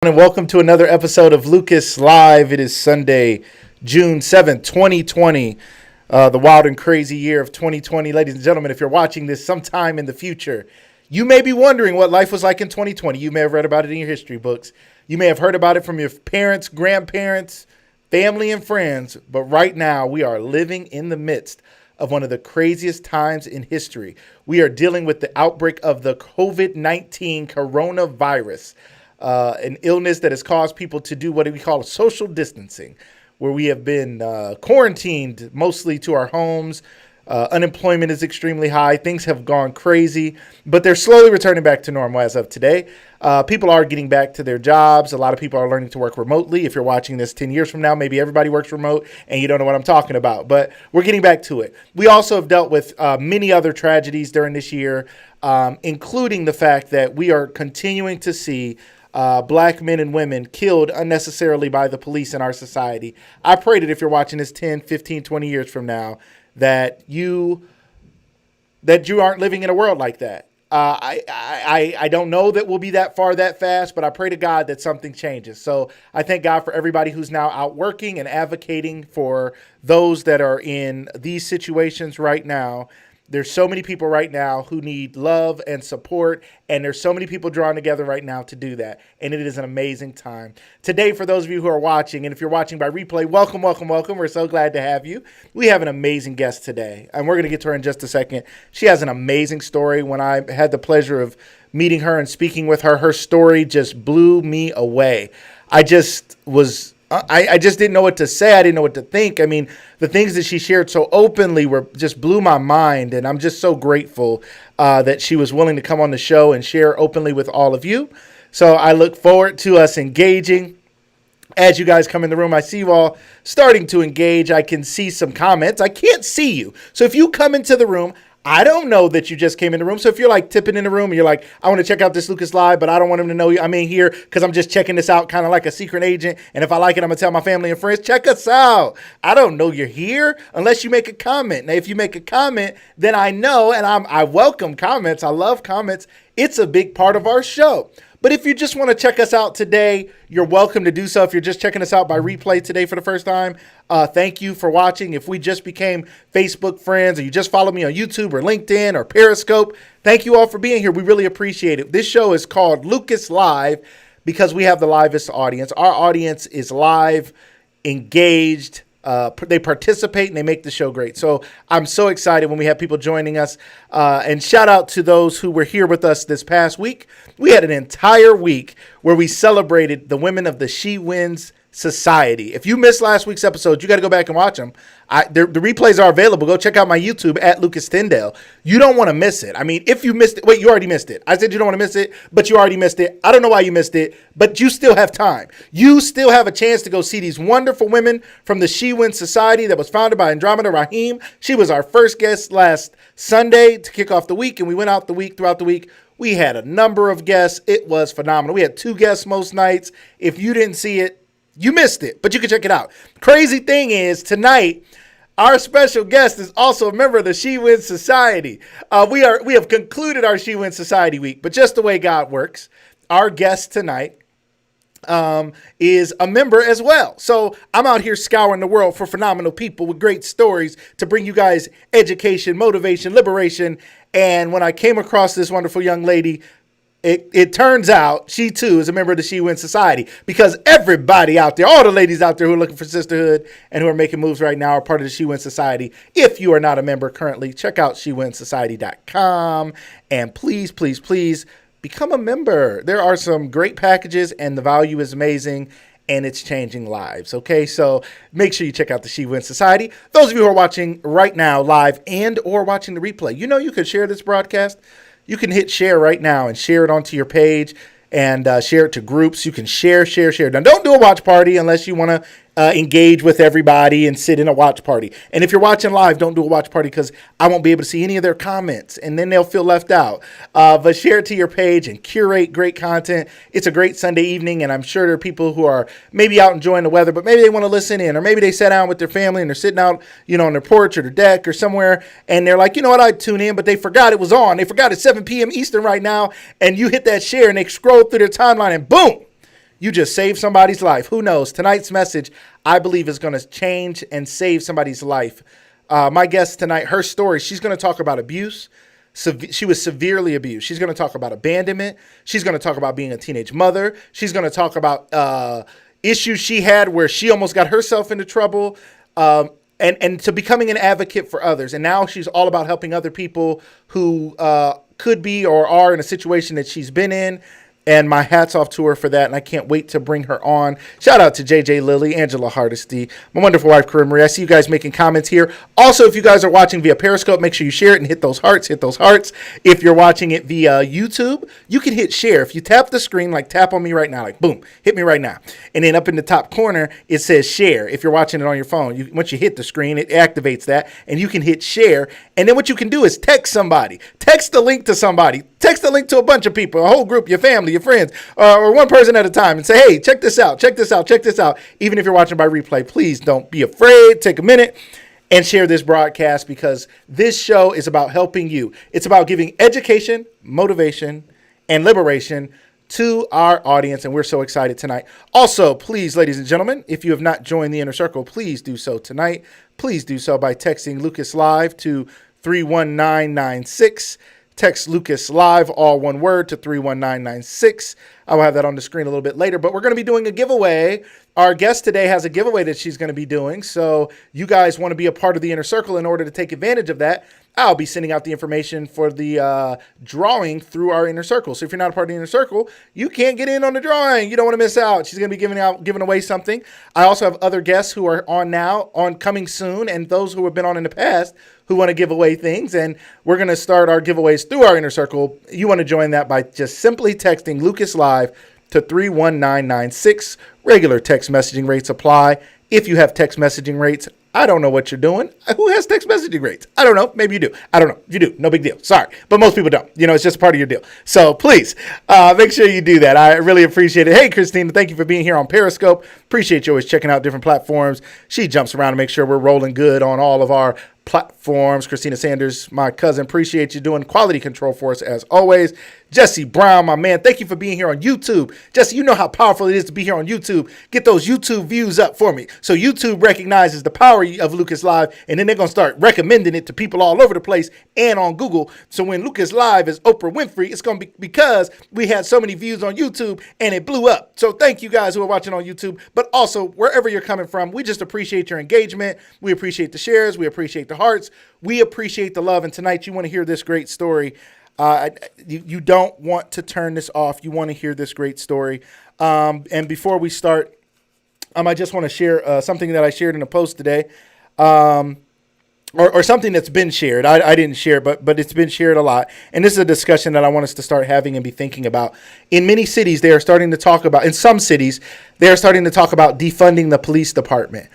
And welcome to another episode of Lucas Live. It is Sunday, June 7th, 2020, the wild and crazy year of 2020. Ladies and gentlemen, if you're watching this sometime in the future, you may be wondering what life was like in 2020. You may have read about it in your history books. You may have heard about it from your parents, grandparents, family, and friends. But right now, we are living in the midst of one of the craziest times in history. We are dealing with the outbreak of the COVID-19 coronavirus. An illness that has caused people to do what we call social distancing, where we have been quarantined mostly to our homes. Unemployment is extremely high. Things have gone crazy, but they're slowly returning back to normal as of today. People are getting back to their jobs. A lot of people are learning to work remotely. If you're watching this 10 years from now, maybe everybody works remote and you don't know what I'm talking about, but we're getting back to it. We also have dealt with many other tragedies during this year, including the fact that we are continuing to see black men and women killed unnecessarily by the police in our society. I pray that if you're watching this 10, 15, 20 years from now, that you aren't living in a world like that. I don't know that we'll be that far that fast, but I pray to God that something changes. So I thank God for everybody who's now out working and advocating for those that are in these situations right now. There's so many people right now who need love and support, and there's so many people drawn together right now to do that, and it is an amazing time. Today, for those of you who are watching, and if you're watching by replay, welcome, welcome, welcome. We're so glad to have you. We have an amazing guest today, and we're going to get to her in just a second. She has an amazing story. When I had the pleasure of meeting her and speaking with her, her story just blew me away. I just didn't know what to say. I didn't know what to think. I mean, the things that she shared so openly just blew my mind. And I'm just so grateful that she was willing to come on the show and share openly with all of you. So I look forward to us engaging. As you guys come in the room, I see you all starting to engage. I can see some comments. I can't see you. So if you come into the room, I don't know that you just came in the room. So if you're like tipping in the room and you're like, I want to check out this Lucas Live, but I don't want him to know I'm in here because I'm just checking this out kind of like a secret agent. And if I like it, I'm going to tell my family and friends, check us out. I don't know you're here unless you make a comment. Now, if you make a comment, then I know, and I welcome comments. I love comments. It's a big part of our show. But if you just want to check us out today, you're welcome to do so. If you're just checking us out by replay today for the first time, thank you for watching. If we just became Facebook friends or you just follow me on YouTube or LinkedIn or Periscope, thank you all for being here. We really appreciate it. This show is called Lucas Live because we have the livest audience. Our audience is live, engaged. They participate and they make the show great. So I'm so excited when we have people joining us. And shout out to those who were here with us this past week. We had an entire week where we celebrated the women of the She Wins Society. If you missed last week's episode, you got to go back and watch them. The replays are available. Go check out my YouTube at Lucas Tyndale. You don't want to miss it. I mean, if you missed it, wait, you already missed it. I said you don't want to miss it, but you already missed it. I don't know why you missed it, but you still have time. You still have a chance to go see these wonderful women from the She Wins Society that was founded by Andromeda Rahim. She was our first guest last Sunday to kick off the week, and we went out throughout the week. We had a number of guests. It was phenomenal. We had 2 guests most nights. If you didn't see it, you missed it, but you can check it out. Crazy thing is, tonight, our special guest is also a member of the She Wins Society. We have concluded our She Wins Society week, but just the way God works, our guest tonight is a member as well. So I'm out here scouring the world for phenomenal people with great stories to bring you guys education, motivation, liberation. And when I came across this wonderful young lady, it turns out she too is a member of the She Wins Society, because everybody out there, all the ladies out there who are looking for sisterhood and who are making moves right now are part of the She Wins Society. If you are not a member currently, check out SheWinsSociety.com and please, please, please become a member. There are some great packages and the value is amazing and it's changing lives. Okay, so make sure you check out the She Wins Society. Those of you who are watching right now live and or watching the replay, you know you could share this broadcast. You can hit share right now and share it onto your page and share it to groups. You can share. Now, don't do a watch party unless you want to engage with everybody and sit in a watch party. And if you're watching live, don't do a watch party because I won't be able to see any of their comments and then they'll feel left out. But share it to your page and curate great content. It's a great Sunday evening, and I'm sure there are people who are maybe out enjoying the weather, but maybe they want to listen in, or maybe they sat down with their family and they're sitting out, on their porch or their deck or somewhere, and they're like, you know what, I'd tune in, but they forgot it was on. They forgot it's 7 p.m. Eastern right now, and you hit that share and they scroll through their timeline and boom, You just saved somebody's life. Who knows? Tonight's message, I believe, is going to change and save somebody's life. My guest tonight, her story, she's going to talk about abuse. She was severely abused. She's going to talk about abandonment. She's going to talk about being a teenage mother. She's going to talk about issues she had where she almost got herself into trouble, and to becoming an advocate for others. And now she's all about helping other people who could be or are in a situation that she's been in. And my hat's off to her for that, and I can't wait to bring her on. Shout out to JJ Lilly, Angela Hardesty, my wonderful wife, Corinne Marie. I see you guys making comments here. Also, if you guys are watching via Periscope, make sure you share it and hit those hearts, If you're watching it via YouTube, you can hit share. If you tap the screen, like tap on me right now, like boom, hit me right now. And then up in the top corner, it says share. If you're watching it on your phone, once you hit the screen, it activates that, and you can hit share. And then what you can do is text somebody. Text the link to somebody. Text the link to a bunch of people, a whole group, your family, your friends, or one person at a time, and say, hey, check this out. Even if you're watching by replay, please don't be afraid. Take a minute and share this broadcast, because this show is about helping you. It's about giving education, motivation, and liberation to our audience, and we're so excited tonight. Also, please, ladies and gentlemen, if you have not joined the Inner Circle, please do so tonight. Please do so by texting Lucas Live to 31996. Text Lucas Live, all one word, to 31996. I will have that on the screen a little bit later, but we're going to be doing a giveaway. Our guest today has a giveaway that she's going to be doing, so you guys want to be a part of the Inner Circle. In order to take advantage of that, I'll be sending out the information for the drawing through our Inner Circle. So if you're not a part of the Inner Circle, you can't get in on the drawing. You don't want to miss out. She's going to be giving away something. I also have other guests who are on now, coming soon, and those who have been on in the past who want to give away things. And we're going to start our giveaways through our Inner Circle. You want to join that by just simply texting Lucas Live to 31996. Regular text messaging rates apply. If you have text messaging rates, I don't know what you're doing. Who has text messaging rates? I don't know. Maybe you do. I don't know. You do. No big deal. Sorry. But most people don't. It's just part of your deal. So please make sure you do that. I really appreciate it. Hey, Christina, thank you for being here on Periscope. Appreciate you always checking out different platforms. She jumps around to make sure we're rolling good on all of our platforms. Christina Sanders, my cousin, appreciate you doing quality control for us as always. Jesse Brown, my man, thank you for being here on YouTube. Jesse, you know how powerful it is to be here on YouTube. Get those YouTube views up for me. So YouTube recognizes the power of Lucas Live, and then they're going to start recommending it to people all over the place and on Google. So when Lucas Live is Oprah Winfrey, it's going to be because we had so many views on YouTube and it blew up. So thank you guys who are watching on YouTube, but also wherever you're coming from, we just appreciate your engagement. We appreciate the shares. We appreciate the hearts. We appreciate the love. And tonight you want to hear this great story. You don't want to turn this off. You want to hear this great story. And before we start, I just want to share something that I shared in a post today, or something that's been shared. I didn't share, but it's been shared a lot. And this is a discussion that I want us to start having and be thinking about. In many cities, they are starting to talk about, in some cities, they are starting to talk about defunding the police department.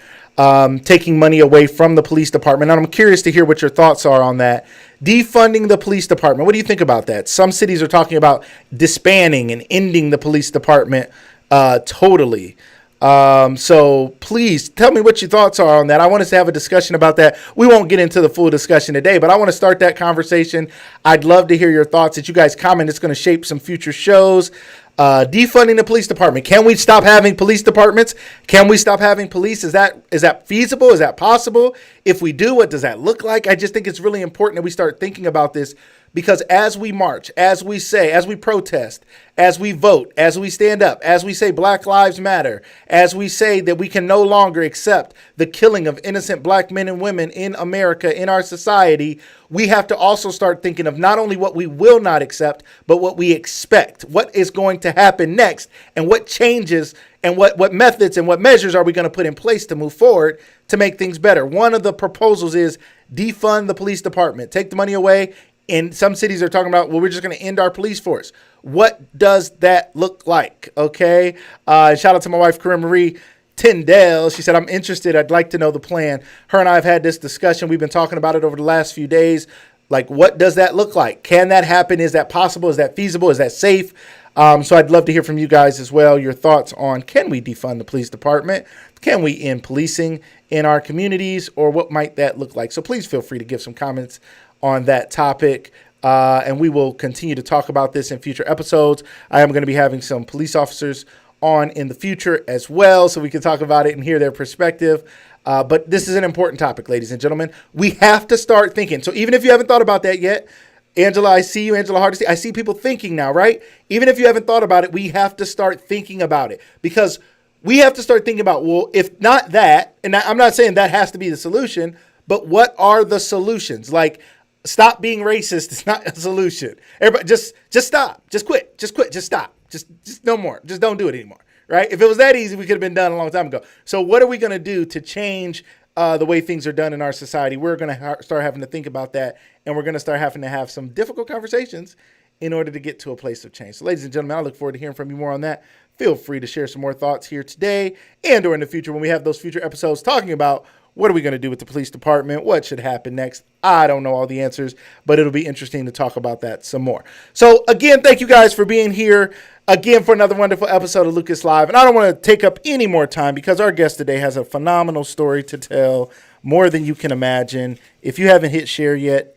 Taking money away from the police department. And I'm curious to hear what your thoughts are on that. Defunding the police department. What do you think about that? Some cities are talking about disbanding and ending the police department totally. So please tell me what your thoughts are on that. I want us to have a discussion about that. We won't get into the full discussion today, but I want to start that conversation. I'd love to hear your thoughts. That you guys comment. It's going to shape some future shows. Defunding the police department. Can we stop having police departments? Can we stop having police? Is that feasible? Is that possible? If we do, what does that look like? I just think it's really important that we start thinking about this, because as we march, as we say, as we protest, as we vote, as we stand up, as we say Black Lives Matter, as we say that we can no longer accept the killing of innocent black men and women in America, in our society, we have to also start thinking of not only what we will not accept, but what we expect, what is going to happen next, and what changes and what methods and what measures are we going to put in place to move forward to make things better. One of the proposals is defund the police department, take the money away. In some cities, they're talking about, well, we're just going to end our police force. What does that look like? Okay. Shout out to my wife, Corinne Marie Tyndale. She said, I'm interested. I'd like to know the plan. Her and I have had this discussion. We've been talking about it over the last few days. Like, what does that look like? Can that happen? Is that possible? Is that feasible? Is that safe? So I'd love to hear from you guys as well. Your thoughts on, can we defund the police department? Can we end policing in our communities? Or what might that look like? So please feel free to give some comments on that topic. And we will continue to talk about this in future episodes. I am going to be having some police officers on in the future as well, so we can talk about it and hear their perspective. But this is an important topic, ladies and gentlemen. We have to start thinking. So even if you haven't thought about that yet, Angela, I see you. Angela Hardesty, I see people thinking now, right? Even if you haven't thought about it, we have to start thinking about it, because we have to start thinking about, well, if not that, and I'm not saying that has to be the solution, but what are the solutions? Like, stop being racist is not a solution. Everybody, just stop. Just quit. Just stop. Just no more. Just don't do it anymore, right? If it was that easy, we could have been done a long time ago. So what are we going to do to change the way things are done in our society? We're going to start having to think about that, and we're going to start having to have some difficult conversations in order to get to a place of change. So, ladies and gentlemen, I look forward to hearing from you more on that. Feel free to share some more thoughts here today and or in the future when we have those future episodes talking about what are we going to do with the police department, what should happen next. I don't know all the answers, but it'll be interesting to talk about that some more. So, again, thank you guys for being here again for another wonderful episode of Lucas Live. And I don't want to take up any more time because our guest today has a phenomenal story to tell, more than you can imagine. If you haven't hit share yet,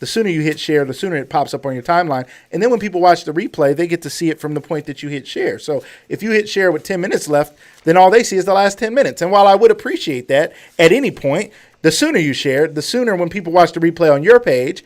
the sooner you hit share, the sooner it pops up on your timeline. And then when people watch the replay, they get to see it from the point that you hit share. So if you hit share with 10 minutes left, then all they see is the last 10 minutes. And while I would appreciate that at any point, the sooner you share, the sooner when people watch the replay on your page,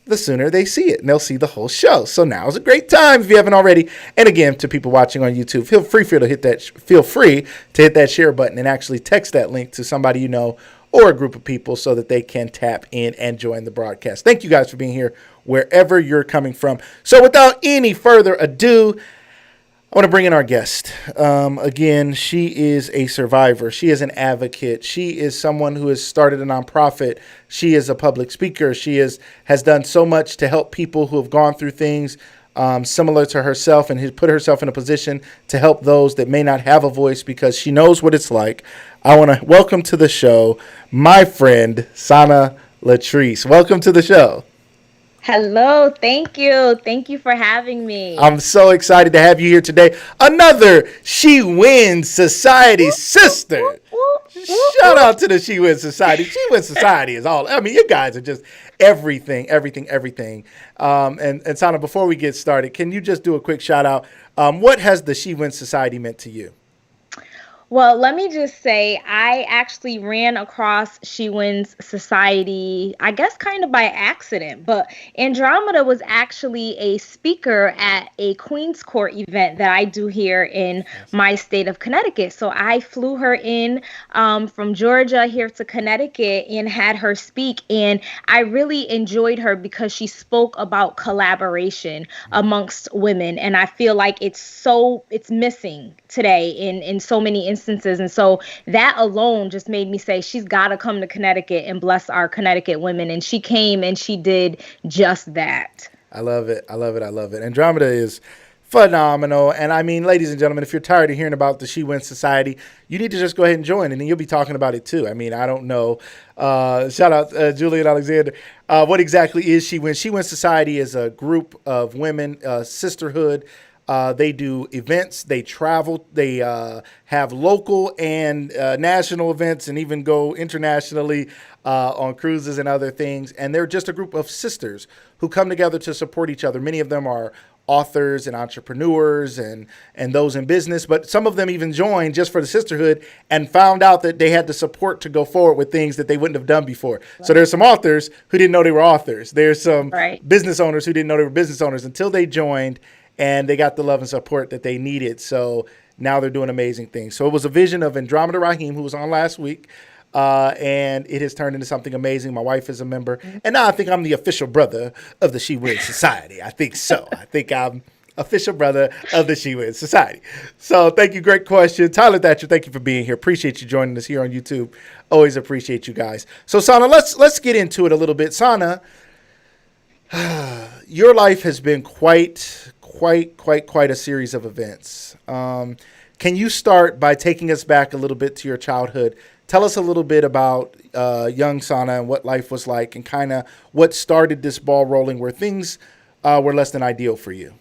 the sooner they see it and they'll see the whole show. So now is a great time if you haven't already. And again, to people watching on YouTube, feel free to hit that share button and actually text that link to somebody you know or a group of people so that they can tap in and join the broadcast. Thank you guys for being here wherever you're coming from. So without any further ado, I want to bring in our guest. Again, she is a survivor. She is an advocate. She is someone who has started a nonprofit. She is a public speaker. She has done so much to help people who have gone through things similar to herself, and has put herself in a position to help those that may not have a voice because she knows what it's like. I want to welcome to the show my friend, Sana Latrice. Welcome to the show. Hello, thank you. Thank you for having me. I'm so excited to have you here today. Another She Wins Society sister. Shout out to the She Wins Society. She Wins Society is all, I mean, you guys are just everything. And Sana, before we get started, can you just do a quick shout out? What has the She Wins Society meant to you? Well, let me just say, I actually ran across She Wins Society, I guess kind of by accident, but Andromeda was actually a speaker at a Queen's Court event that I do here in my state of Connecticut. So I flew her in from Georgia here to Connecticut and had her speak. And I really enjoyed her because she spoke about collaboration amongst women. And I feel like it's missing today in so many instances. And so that alone just made me say she's got to come to Connecticut and bless our Connecticut women. And she came and she did just that. I love it. Andromeda is phenomenal. And I mean, ladies and gentlemen, if you're tired of hearing about the She Wins Society, you need to just go ahead and join, and then you'll be talking about it too. I mean, I don't know. Shout out Julian Alexander. What exactly is She Wins? She Wins Society is a group of women, sisterhood. They do events, they travel, they have local and national events, and even go internationally on cruises and other things. And they're just a group of sisters who come together to support each other. Many of them are authors and entrepreneurs and those in business, but some of them even joined just for the sisterhood and found out that they had the support to go forward with things that they wouldn't have done before. Right. So there's some authors who didn't know they were authors. There's some business owners who didn't know they were business owners until they joined, and they got the love and support that they needed. So now they're doing amazing things. So it was a vision of Andromeda Raheem, who was on last week, and it has turned into something amazing. My wife is a member, and now I think I'm the official brother of the She Wins Society. I think so. I think I'm official brother of the She Wins Society. So thank you. Great question. Tyler Thatcher, thank you for being here. Appreciate you joining us here on YouTube. Always appreciate you guys. So Sana, let's get into it a little bit. Sana, your life has been quite a series of events. Can you start by taking us back a little bit to your childhood? Tell us a little bit about young Sana and what life was like, and kind of what started this ball rolling where things were less than ideal for you.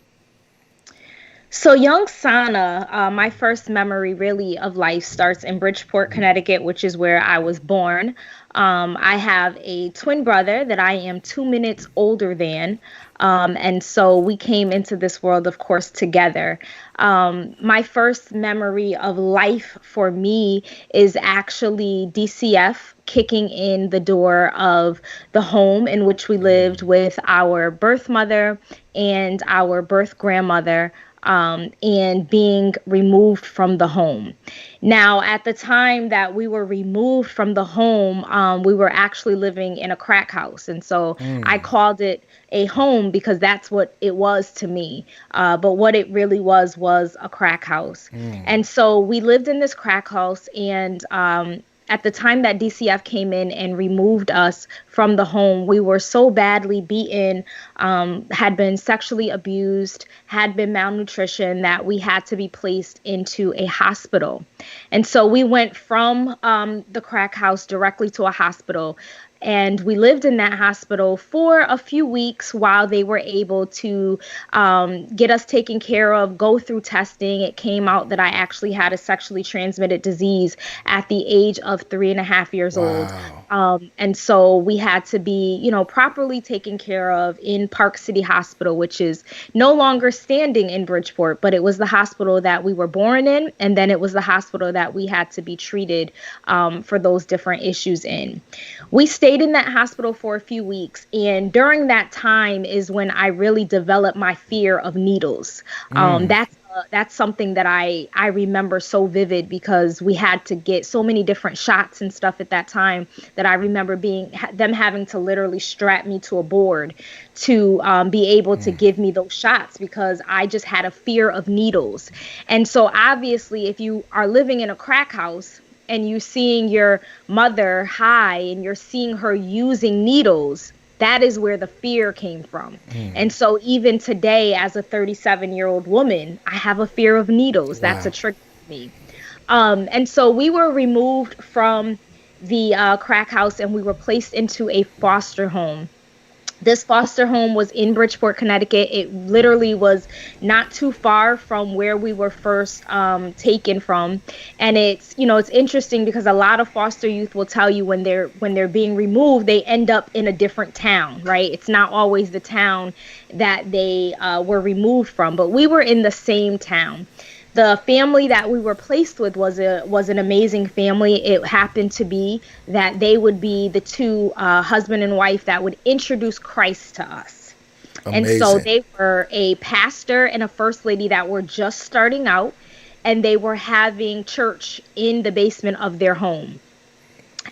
So young Sana, my first memory really of life starts in Bridgeport, Connecticut, which is where I was born. I have a twin brother that I am 2 minutes older than. And so we came into this world, of course, together. My first memory of life for me is actually DCF kicking in the door of the home in which we lived with our birth mother and our birth grandmother, and being removed from the home. Now, at the time that we were removed from the home, we were actually living in a crack house. And so I called it a home because that's what it was to me. But what it really was a crack house. And so we lived in this crack house, and at the time that DCF came in and removed us from the home, we were so badly beaten, had been sexually abused, had been malnutrition, that we had to be placed into a hospital. And so we went from the crack house directly to a hospital. And we lived in that hospital for a few weeks while they were able to get us taken care of, go through testing. It came out that I actually had a sexually transmitted disease at the age of 3.5 years old. And so we had to be, properly taken care of in Park City Hospital, which is no longer standing in Bridgeport, but it was the hospital that we were born in. And then it was the hospital that we had to be treated for those different issues in. We stayed in that hospital for a few weeks. And during that time is when I really developed my fear of needles. That's something that I remember so vivid, because we had to get so many different shots and stuff at that time that I remember them having to literally strap me to a board to be able to give me those shots, because I just had a fear of needles. And so obviously, if you are living in a crack house and you're seeing your mother high and you're seeing her using needles, that is where the fear came from. And so even today, as a 37-year-old woman, I have a fear of needles. That's a trick for me. And so we were removed from the crack house and we were placed into a foster home. This foster home was in Bridgeport, Connecticut. It literally was not too far from where we were first taken from. And it's interesting because a lot of foster youth will tell you when they're being removed, they end up in a different town, right? It's not always the town that they were removed from, but we were in the same town. The family that we were placed with was an amazing family. It happened to be that they would be the two husband and wife that would introduce Christ to us. Amazing. And so they were a pastor and a first lady that were just starting out, and they were having church in the basement of their home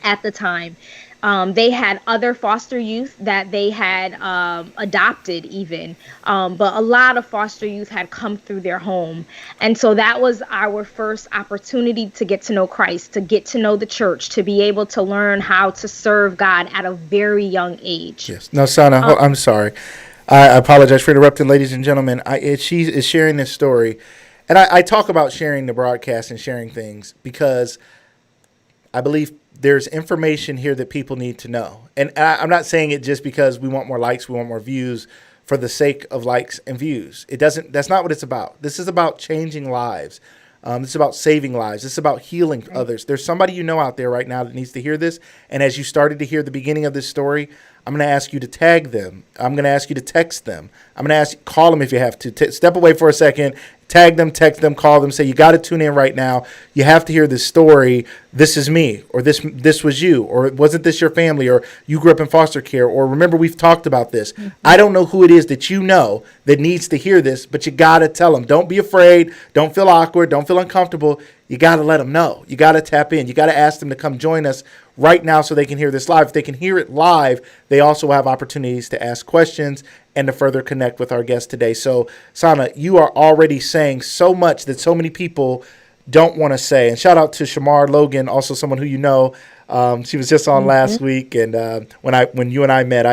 at the time. They had other foster youth that they had adopted even, but a lot of foster youth had come through their home. And so that was our first opportunity to get to know Christ, to get to know the church, to be able to learn how to serve God at a very young age. Yes. Now, Sana, I'm sorry. I apologize for interrupting, ladies and gentlemen. She is sharing this story, and I talk about sharing the broadcast and sharing things because I believe there's information here that people need to know. And I'm not saying it just because we want more likes, we want more views for the sake of likes and views. That's not what it's about. This is about changing lives. This is about saving lives. This is about healing others. There's somebody out there right now that needs to hear this. And as you started to hear the beginning of this story, I'm going to ask you to tag them. I'm going to ask you to text them. I'm going to ask you, call them if you have to. Step away for a second. Tag them, text them, call them, say, you got to tune in right now. You have to hear this story. This is me, or this was you, or wasn't this your family, or you grew up in foster care, or remember we've talked about this. Mm-hmm. I don't know who it is that that needs to hear this, but you got to tell them. Don't be afraid. Don't feel awkward. Don't feel uncomfortable. You got to let them know. You got to tap in. You got to ask them to come join us right now so they can hear this live. If they can hear it live, they also have opportunities to ask questions and to further connect with our guest today. So, Sana, you are already saying so much that so many people don't want to say. And shout out to Shamar Logan, also someone who you know. She was just on last week, and when you and I met,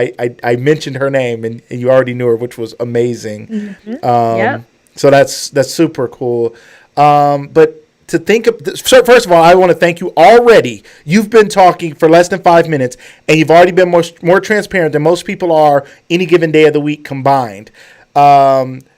I mentioned her name, and you already knew her, which was amazing. Mm-hmm. So that's super cool. But to think of this, first of all, I want to thank you already. You've been talking for less than 5 minutes, and you've already been more transparent than most people are any given day of the week combined.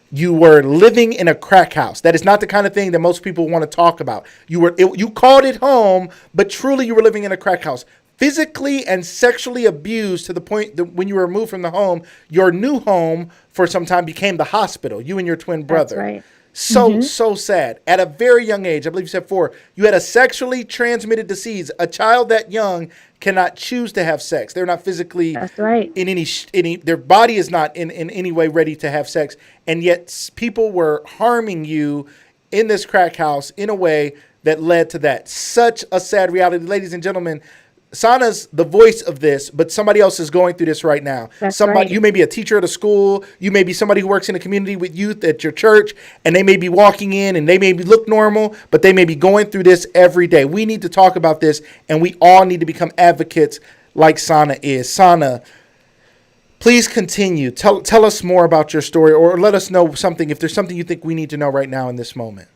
You were living in a crack house. That is not the kind of thing that most people want to talk about. You called it home, but truly you were living in a crack house. physically and sexually abused to the point that when you were removed from the home, your new home for some time became the hospital, you and your twin That's brother. right. So sad. At a very young age, I believe you said 4, you had a sexually transmitted disease. A child that young cannot choose to have sex. They're not physically That's right. in any, their body is not in any way ready to have sex. And yet people were harming you in this crack house in a way that led to that. Such a sad reality. Ladies and gentlemen, Sana's the voice of this, but somebody else is going through this right now. That's Somebody, you right. may be a teacher at a school, you may be somebody who works in a community with youth at your church, and they may be walking in and they may be look normal, but they may be going through this every day. We need to talk about this, and we all need to become advocates like Sana is. Sana, please continue. Tell us more about your story, or let us know something if there's something you think we need to know right now in this moment.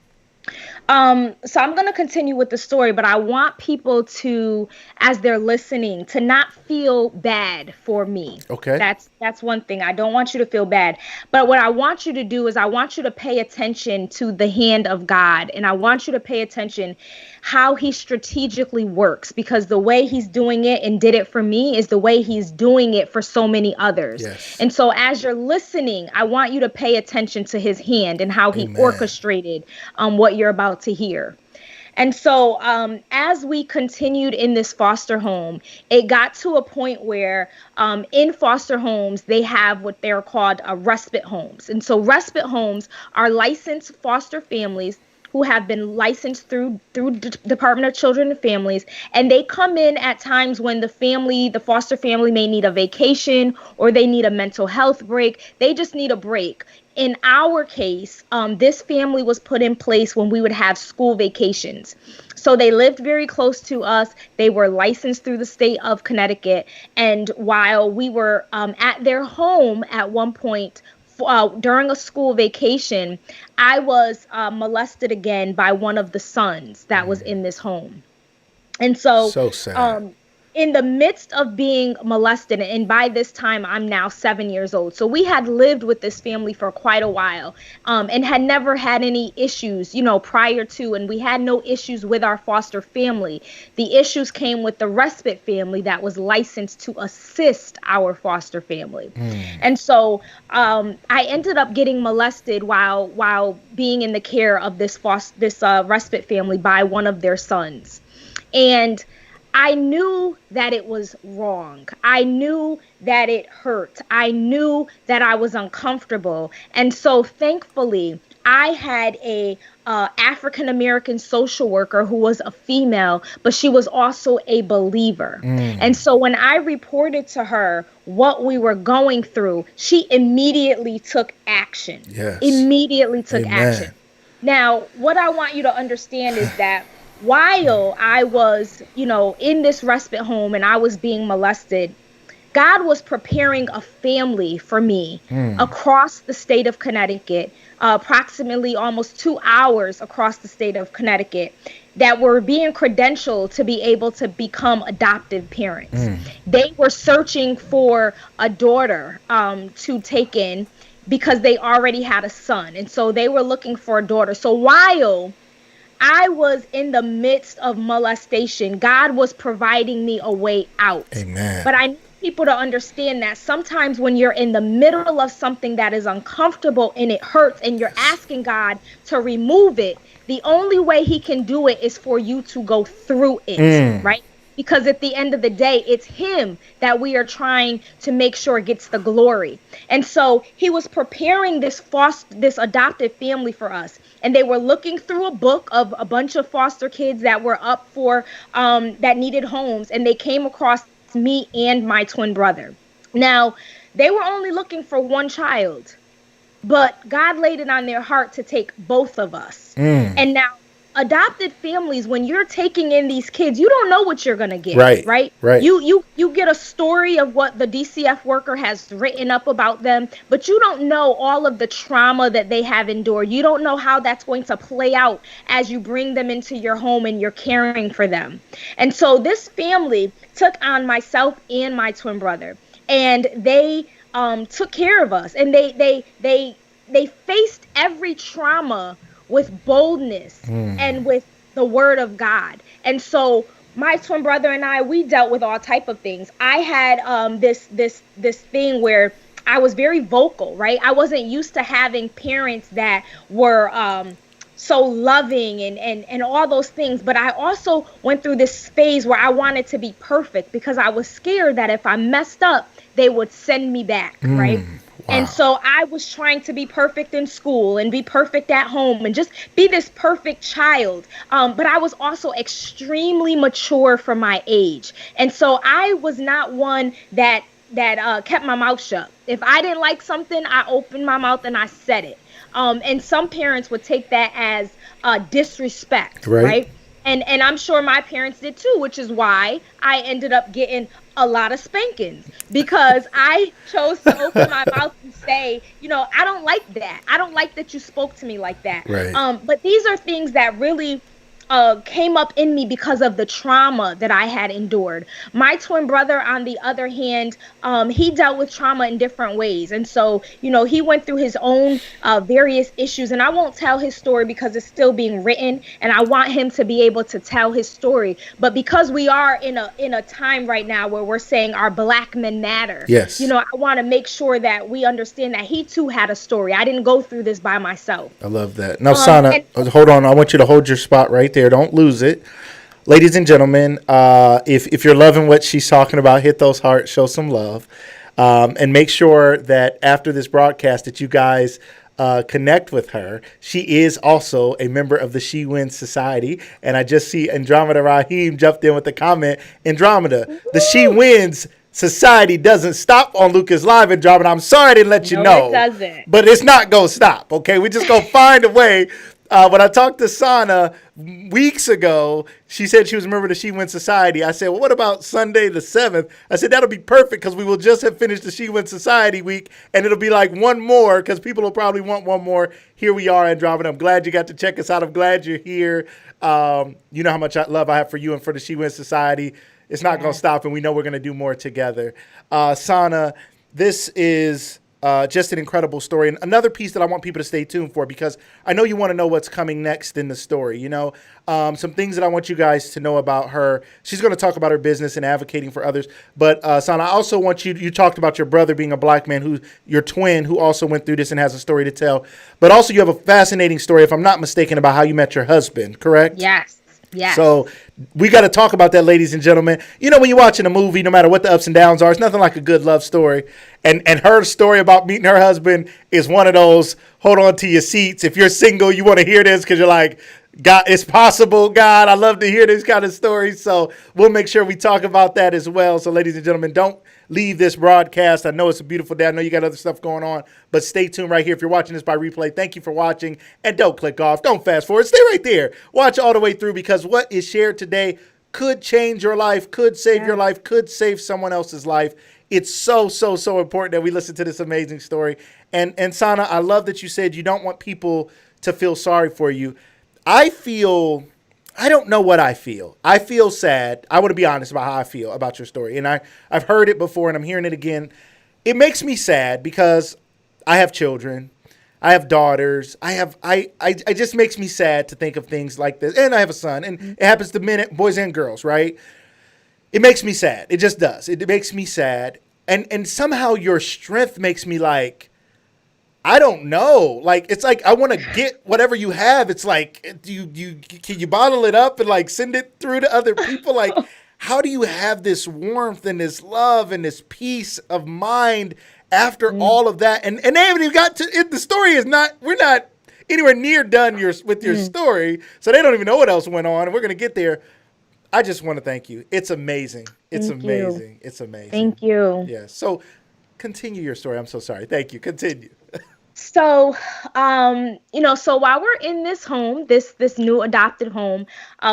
So I'm going to continue with the story, but I want people to, as they're listening, to not feel bad for me. Okay. That's one thing. I don't want you to feel bad. But what I want you to do is I want you to pay attention to the hand of God, and I want you to pay attention how he strategically works, because the way he's doing it and did it for me is the way he's doing it for so many others. Yes. And so as you're listening, I want you to pay attention to his hand and how he Amen. orchestrated what you're about to hear. And so as we continued in this foster home, it got to a point where in foster homes, they have what they're called respite homes. And so respite homes are licensed foster families who have been licensed through Department of Children and Families, and they come in at times when the foster family may need a vacation or they need a mental health break. They just need a break. In our case, this family was put in place when we would have school vacations. So they lived very close to us. They were licensed through the state of Connecticut. And while we were at their home at one point, during a school vacation, I was molested again by one of the sons that was in this home. And so sad. In the midst of being molested, and by this time I'm now 7 years old. So we had lived with this family for quite a while, and had never had any issues, prior to, and we had no issues with our foster family. The issues came with the respite family that was licensed to assist our foster family. And so I ended up getting molested while being in the care of this respite family by one of their sons. And I knew that it was wrong. I knew that it hurt. I knew that I was uncomfortable. And so thankfully, I had a African-American social worker who was a female, but she was also a believer. And so when I reported to her what we were going through, she immediately took action. Yes. Immediately took Amen. action. Now, what I want you to understand is that while I was, in this respite home and I was being molested, God was preparing a family for me across the state of Connecticut, approximately almost 2 hours across the state of Connecticut, that were being credentialed to be able to become adoptive parents. They were searching for a daughter to take in because they already had a son. And so they were looking for a daughter. So while I was in the midst of molestation, God was providing me a way out. Amen. But I need people to understand that sometimes when you're in the middle of something that is uncomfortable and it hurts and you're asking God to remove it, the only way he can do it is for you to go through it, right? Because at the end of the day, it's him that we are trying to make sure gets the glory. And so he was preparing this adoptive family for us. And they were looking through a book of a bunch of foster kids that were up for, that needed homes. And they came across me and my twin brother. Now, they were only looking for one child, but God laid it on their heart to take both of us. And now, adopted families, when you're taking in these kids, you don't know what you're going to get, right? You get a story of what the DCF worker has written up about them, but you don't know all of the trauma that they have endured. You don't know how that's going to play out as you bring them into your home and you're caring for them. And so this family took on myself and my twin brother, and they took care of us, and they faced every trauma with boldness and with the word of God. And so my twin brother and I, we dealt with all type of things. I had this thing where I was very vocal, right? I wasn't used to having parents that were so loving and all those things, but I also went through this phase where I wanted to be perfect because I was scared that if I messed up, they would send me back, right? And Wow. so I was trying to be perfect in school and be perfect at home and just be this perfect child. But I was also extremely mature for my age. And so I was not one that kept my mouth shut. If I didn't like something, I opened my mouth and I said it. And some parents would take that as disrespect, Right. right? And I'm sure my parents did too, which is why I ended up getting a lot of spankings because I chose to open my mouth and say, I don't like that. I don't like that you spoke to me like that. Right. But these are things that really came up in me because of the trauma that I had endured. My twin brother, on the other hand, he dealt with trauma in different ways. And so, he went through his own various issues. And I won't tell his story because it's still being written. And I want him to be able to tell his story. But because we are in a time right now where we're saying our Black men matter, Yes. I want to make sure that we understand that he too had a story. I didn't go through this by myself. I love that. Now, Sana, And hold on. I want you to hold your spot right there. Don't lose it. Ladies and gentlemen, if you're loving what she's talking about, hit those hearts, show some love, and make sure that after this broadcast that you guys connect with her. She is also a member of the She Wins Society, and I just see Andromeda Raheem jumped in with the comment. Andromeda, the She woo, Wins Society doesn't stop on Lucas Live, Andromeda. I'm sorry I didn't let you no, it know, doesn't. but it's not gonna stop. Okay, we just gonna find a way. When I talked to Sana weeks ago, she said she was a member of the She Wins Society. I said, well, what about Sunday the 7th? I said, that'll be perfect because we will just have finished the She Wins Society week and it'll be like one more because people will probably want one more. Here we are, Andromeda. I'm glad you got to check us out. I'm glad you're here. You know how much love I have for you and for the She Wins Society. It's not going to Yes. stop, and we know we're going to do more together. Sana, this is just an incredible story. And another piece that I want people to stay tuned for, because I know you want to know what's coming next in the story. Some things that I want you guys to know about her. She's going to talk about her business and advocating for others. But Sana, I also want you talked about your brother being a Black man, your twin, who also went through this and has a story to tell. But also you have a fascinating story, if I'm not mistaken, about how you met your husband, correct? Yes. Yes. So we got to talk about that, ladies and gentlemen. When you're watching a movie, no matter what the ups and downs are, it's nothing like a good love story. And her story about meeting her husband is one of those, hold on to your seats. If you're single, you want to hear this because you're like, God, it's possible. God, I love to hear this kind of stories. So we'll make sure we talk about that as well. So ladies and gentlemen, don't leave this broadcast. I know it's a beautiful day. I know you got other stuff going on, but stay tuned right here. If you're watching this by replay, thank you for watching, and don't click off. Don't fast forward. Stay right there. Watch all the way through, because what is shared today could change your life, could save your Yes. life, could save someone else's life. It's so, so, so important that we listen to this amazing story. And Sana, I love that you said you don't want people to feel sorry for you. I don't know what I feel. I feel sad. I want to be honest about how I feel about your story. And I've heard it before and I'm hearing it again. It makes me sad because I have children. I have daughters. It just makes me sad to think of things like this. And I have a son, and it happens to men, boys and girls, right? It makes me sad. It just does. It makes me sad. And somehow your strength makes me like, I don't know. Like, it's like I want to get whatever you have. It's like, can you bottle it up and like send it through to other people? Like, how do you have this warmth and this love and this peace of mind after Mm, all of that? And they haven't even got to it. The story is not. We're not anywhere near done with your mm. story, so they don't even know what else went on. And we're gonna get there. I just want to thank you. It's amazing. It's Thank you. amazing. It's amazing. Thank you. Yeah. So continue your story. I'm so sorry. Thank you. Continue. So, so while we're in this home, this new adopted home,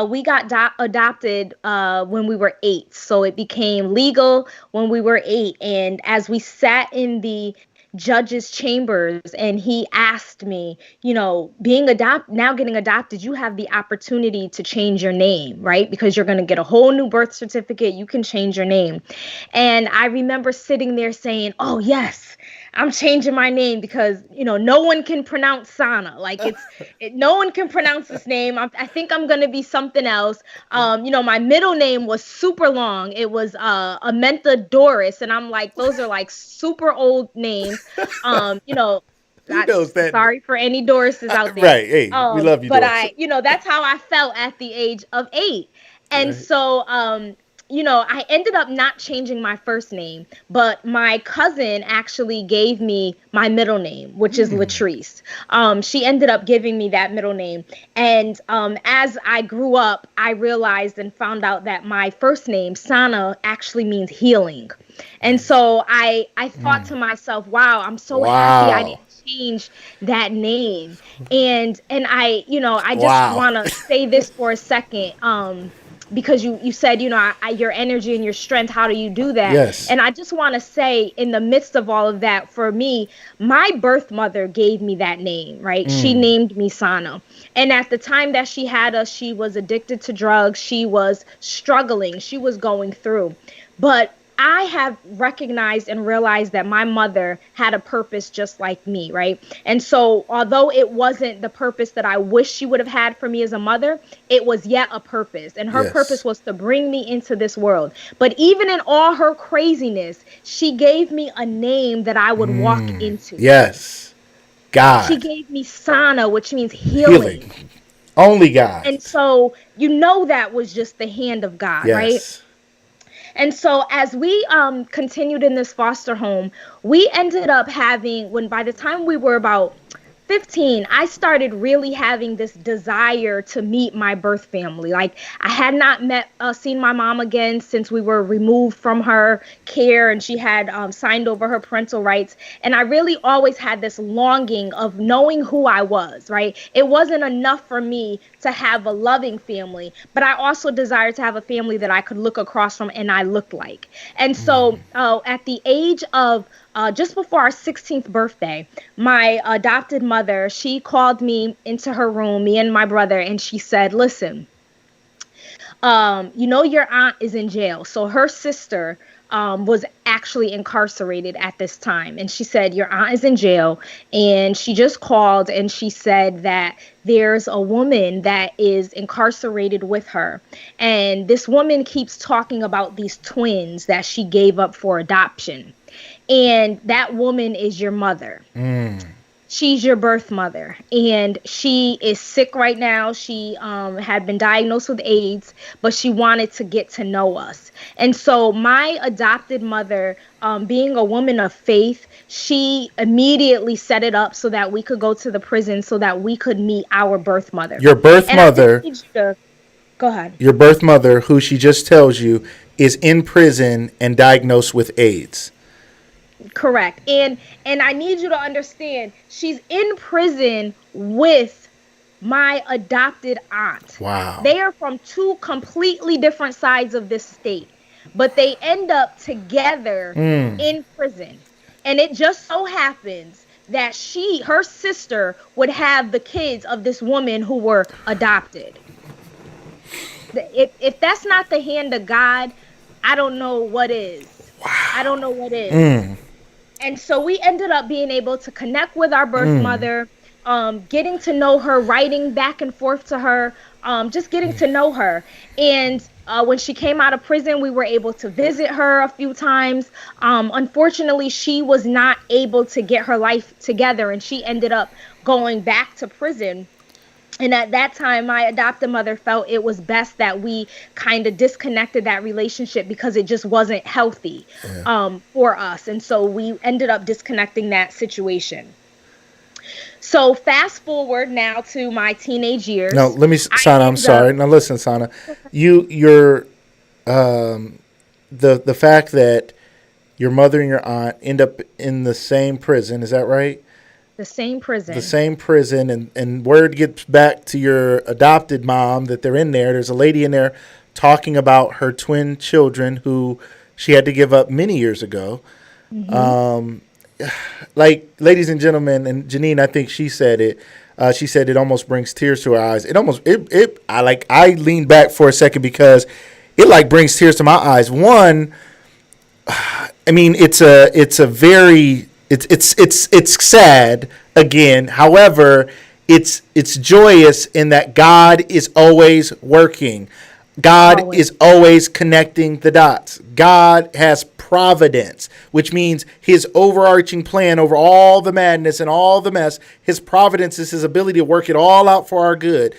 we got adopted when we were 8. So it became legal when we were 8. And as we sat in the judge's chambers, and he asked me, getting adopted, you have the opportunity to change your name, right? Because you're going to get a whole new birth certificate. You can change your name. And I remember sitting there saying, oh, yes. I'm changing my name because no one can pronounce Sana. Like no one can pronounce this name. I think I'm gonna be something else. My middle name was super long. It was Amenta Doris, and I'm like, those are like super old names. Um, you know, Who knows that? Sorry for any Dorises out there. Right. Hey, we love you, But Doris. that's how I felt at the age of 8. And Right. so, I ended up not changing my first name, but my cousin actually gave me my middle name, which is Latrice. She ended up giving me that middle name. And as I grew up, I realized and found out that my first name, Sana, actually means healing. And so I thought to myself, wow, I'm so happy I Wow. didn't change that name. And I just Wow. want to say this for a second. Because you said, your energy and your strength, how do you do that? Yes. And I just want to say, in the midst of all of that, for me, my birth mother gave me that name, right? She named me Sana. And at the time that she had us, she was addicted to drugs. She was struggling. She was going through. But I have recognized and realized that my mother had a purpose just like me, right? And so, although it wasn't the purpose that I wish she would have had for me as a mother, it was yet a purpose. And her purpose Yes. was to bring me into this world. But even in all her craziness, she gave me a name that I would walk into. Yes. She God. gave me Sana, which means Healing. healing. Only God. And so, that was just the hand of God, right? Yes. And so as we continued in this foster home, we ended up having, when by the time we were about 15, I started really having this desire to meet my birth family. Like, I had not seen my mom again since we were removed from her care and she had signed over her parental rights. And I really always had this longing of knowing who I was, right? It wasn't enough for me to have a loving family, but I also desired to have a family that I could look across from and I looked like. And so at the age of just before our 16th birthday, my adopted mother, she called me into her room, me and my brother, and she said, listen, your aunt is in jail. So her sister was actually incarcerated at this time. And she said, your aunt is in jail. And she just called and she said that there's a woman that is incarcerated with her. And this woman keeps talking about these twins that she gave up for adoption. And that woman is your mother. She's your birth mother, and she is sick right now. She had been diagnosed with AIDS, but she wanted to get to know us. And so my adopted mother, being a woman of faith, she immediately set it up so that we could go to the prison so that we could meet our birth mother. Your birth And I just mother, need you to go ahead. your birth mother, who she just tells you is in prison and diagnosed with AIDS. Correct. And I need you to understand, she's in prison with my adopted aunt. Wow. They are from two completely different sides of this state, but they end up together in prison. And it just so happens that her sister would have the kids of this woman who were adopted. If that's not the hand of God, I don't know what is. Wow. I don't know what is. And so we ended up being able to connect with our birth mother, getting to know her, writing back and forth to her, just getting to know her. And when she came out of prison, we were able to visit her a few times. Unfortunately, she was not able to get her life together, and she ended up going back to prison. And at that time, my adoptive mother felt it was best that we kind of disconnected that relationship because it just wasn't healthy for us. And so we ended up disconnecting that situation. So fast forward now to my teenage years. No, let me, Sana. I'm sorry. Now listen, Sana. You're the fact that your mother and your aunt end up in the same prison. Is that right? The same prison. The same prison, and word gets back to your adopted mom that they're in there. There's a lady in there talking about her twin children who she had to give up many years ago. Like, ladies and gentlemen, and Janine, I think she said it. She said it almost brings tears to her eyes. I leaned back for a second because it like brings tears to my eyes. One, I mean, it's a very It's sad again. However, it's joyous in that God is always working. God Always. is always connecting the dots. God has providence, which means his overarching plan over all the madness and all the mess. His providence is his ability to work it all out for our good.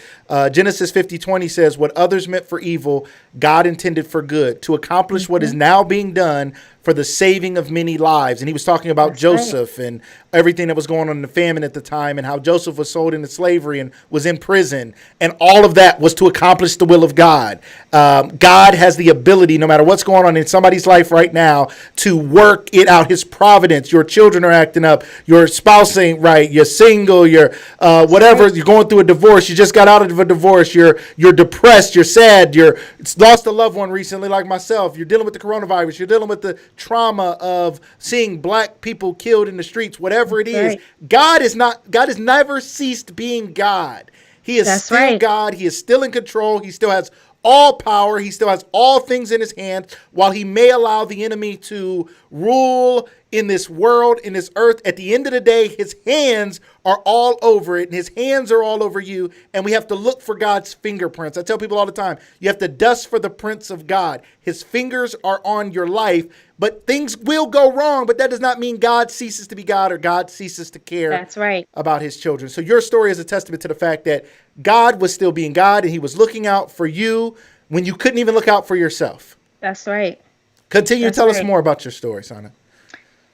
Genesis 50:20 says, "What others meant for evil, God intended for good, to accomplish what is now being done for the saving of many lives." And he was talking about That's right. Joseph and everything that was going on in the famine at the time, and how Joseph was sold into slavery and was in prison. And all of that was to accomplish the will of God. God has the ability, no matter what's going on in somebody's life right now, to work it out. His providence. Your children are acting up. Your spouse ain't right. You're single. You're whatever. Right. You're going through a divorce. You just got out of a divorce. You're depressed. You're sad. You're lost a loved one recently, like myself. You're dealing with the coronavirus. You're dealing with the trauma of seeing black people killed in the streets. Whatever it is, Right. God is not. God has never ceased being God. He is That's still right. God. He is still in control. He still has all power. He still has all things in his hand. While he may allow the enemy to rule in this world, in this earth, at the end of the day, his hands are all over it, and his hands are all over you. And we have to look for God's fingerprints. I tell people all the time, you have to dust for the prints of God. His fingers are on your life, but things will go wrong. But that does not mean God ceases to be God or God ceases to care That's right. about his children. So your story is a testament to the fact that God was still being God, and he was looking out for you when you couldn't even look out for yourself. That's right. Continue to That's tell us right. more about your story, Sana.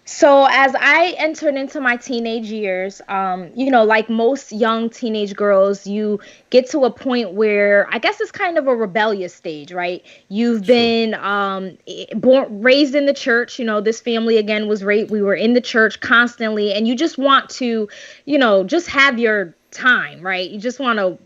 So as I entered into my teenage years, like most young teenage girls, you get to a point where I guess it's kind of a rebellious stage, right? You've True. been raised in the church. This family again was raised. We were in the church constantly, and you just want to, just have your time, right? You just want to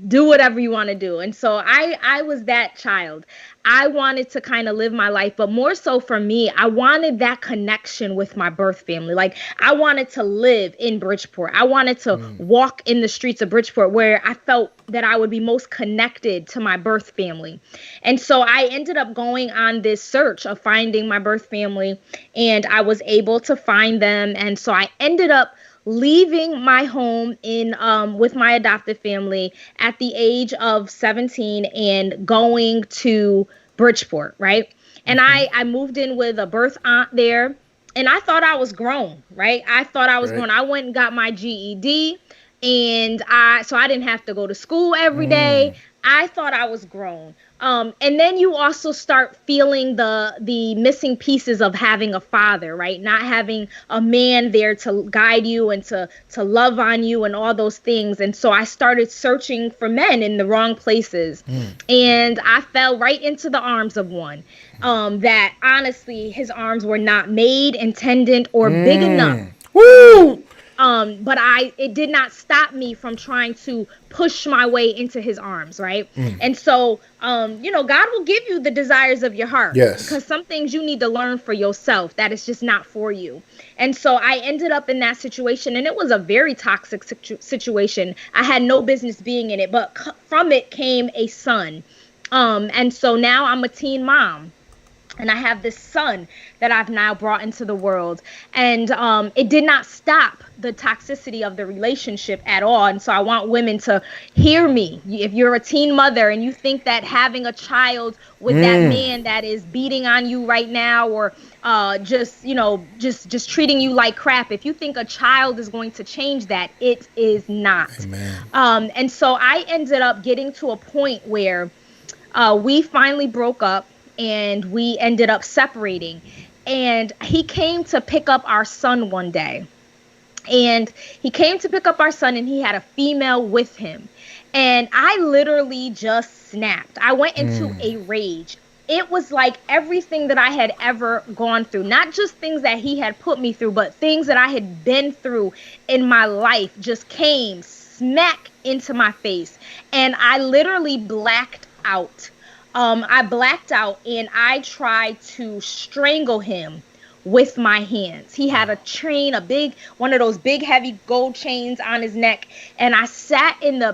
do whatever you want to do. And so I was that child. I wanted to kind of live my life, but more so for me, I wanted that connection with my birth family. Like I wanted to live in Bridgeport. I wanted to walk in the streets of Bridgeport where I felt that I would be most connected to my birth family. And so I ended up going on this search of finding my birth family, and I was able to find them. And so I ended up leaving my home in with my adopted family at the age of 17 and going to Bridgeport, right? And I moved in with a birth aunt there, and I thought I was grown, right? I thought I was Right. grown. I went and got my GED, and I didn't have to go to school every day. I thought I was grown. And then you also start feeling the missing pieces of having a father, right? Not having a man there to guide you and to love on you and all those things. And so I started searching for men in the wrong places. And I fell right into the arms of one. That honestly, his arms were not made, intended, or big enough. Woo! But it did not stop me from trying to push my way into his arms, right? And so, God will give you the desires of your heart, Yes. because some things you need to learn for yourself that is just not for you. And so I ended up in that situation, and it was a very toxic situation. I had no business being in it, but from it came a son. And so now I'm a teen mom. And I have this son that I've now brought into the world. And it did not stop the toxicity of the relationship at all. And so I want women to hear me. If you're a teen mother and you think that having a child with that man that is beating on you right now, or just treating you like crap, if you think a child is going to change that, it is not. Amen. And so I ended up getting to a point where we finally broke up, and we ended up separating. And he came to pick up our son one day. And he came to pick up our son, and he had a female with him. And I literally just snapped. I went into a rage. It was like everything that I had ever gone through, not just things that he had put me through, but things that I had been through in my life just came smack into my face. And I literally blacked out. I blacked out, and I tried to strangle him with my hands. He had a chain, one of those big, heavy gold chains on his neck. And I sat in the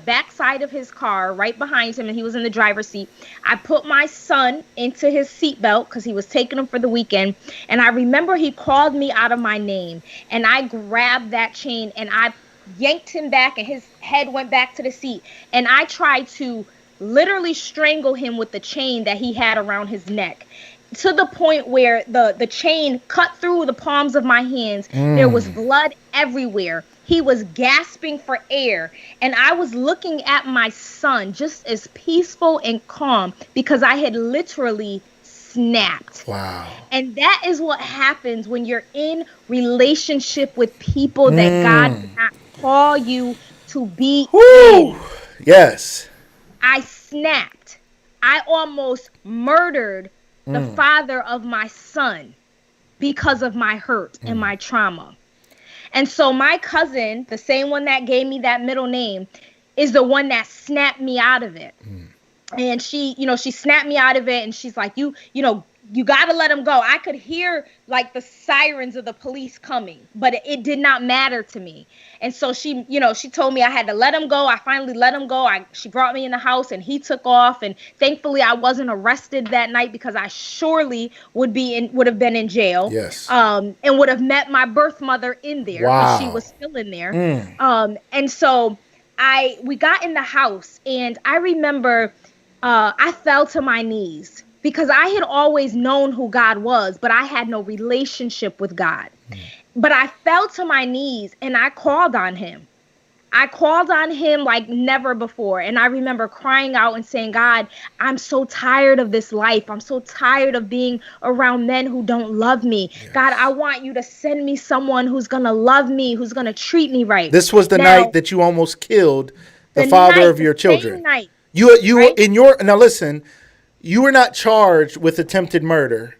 back side of his car right behind him, and he was in the driver's seat. I put my son into his seatbelt because he was taking him for the weekend. And I remember he called me out of my name, and I grabbed that chain and I yanked him back, and his head went back to the seat. And I tried to literally strangle him with the chain that he had around his neck, to the point where the chain cut through the palms of my hands. There was blood everywhere. He was gasping for air. And I was looking at my son just as peaceful and calm because I had literally snapped. Wow. And that is what happens when you're in relationship with people that God did not call you to be in. Yes. I snapped. I almost murdered the father of my son because of my hurt and my trauma. And so my cousin, the same one that gave me that middle name, is the one that snapped me out of it. And she snapped me out of it, and she's like, you got to let him go. I could hear like the sirens of the police coming, but it did not matter to me. And so she told me I had to let him go. I finally let him go. She brought me in the house, and he took off. And thankfully I wasn't arrested that night, because I surely would have been in jail. Yes. And would have met my birth mother in there. Wow. But she was still in there. And so we got in the house, and I remember I fell to my knees, because I had always known who God was, but I had no relationship with God. But I fell to my knees, and I called on him. I called on him like never before. And I remember crying out and saying, God, I'm so tired of this life. I'm so tired of being around men who don't love me. Yes. God, I want you to send me someone who's going to love me, who's going to treat me right. This was the night that you almost killed the father of your children. Same night. You right? Now listen, you were not charged with attempted murder,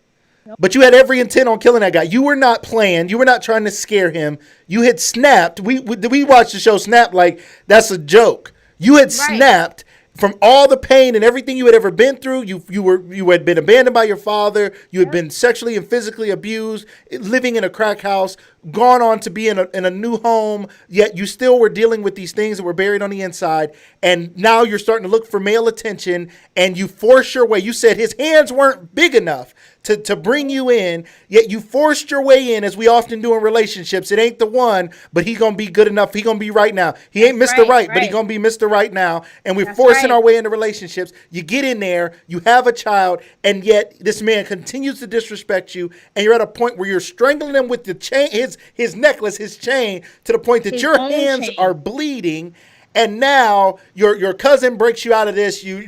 but you had every intent on killing that guy. You were not playing. You were not trying to scare him. You had snapped. We watched the show Snap like that's a joke. You had snapped from all the pain and everything you had ever been through. You had been abandoned by your father. You had been sexually and physically abused, living in a crack house, gone on to be in a new home, yet you still were dealing with these things that were buried on the inside. And now you're starting to look for male attention, and you force your way. You said his hands weren't big enough to bring you in, yet you forced your way in, as we often do in relationships. It ain't the one, but he gonna be good enough. He gonna be right now. He ain't Mr. Right, but he gonna be Mr. Right now. And we're forcing our way into relationships. You get in there, you have a child, and yet this man continues to disrespect you, and you're at a point where you're strangling him with the chain, his necklace, his chain, to the point that your hands are bleeding. And now your cousin breaks you out of this. You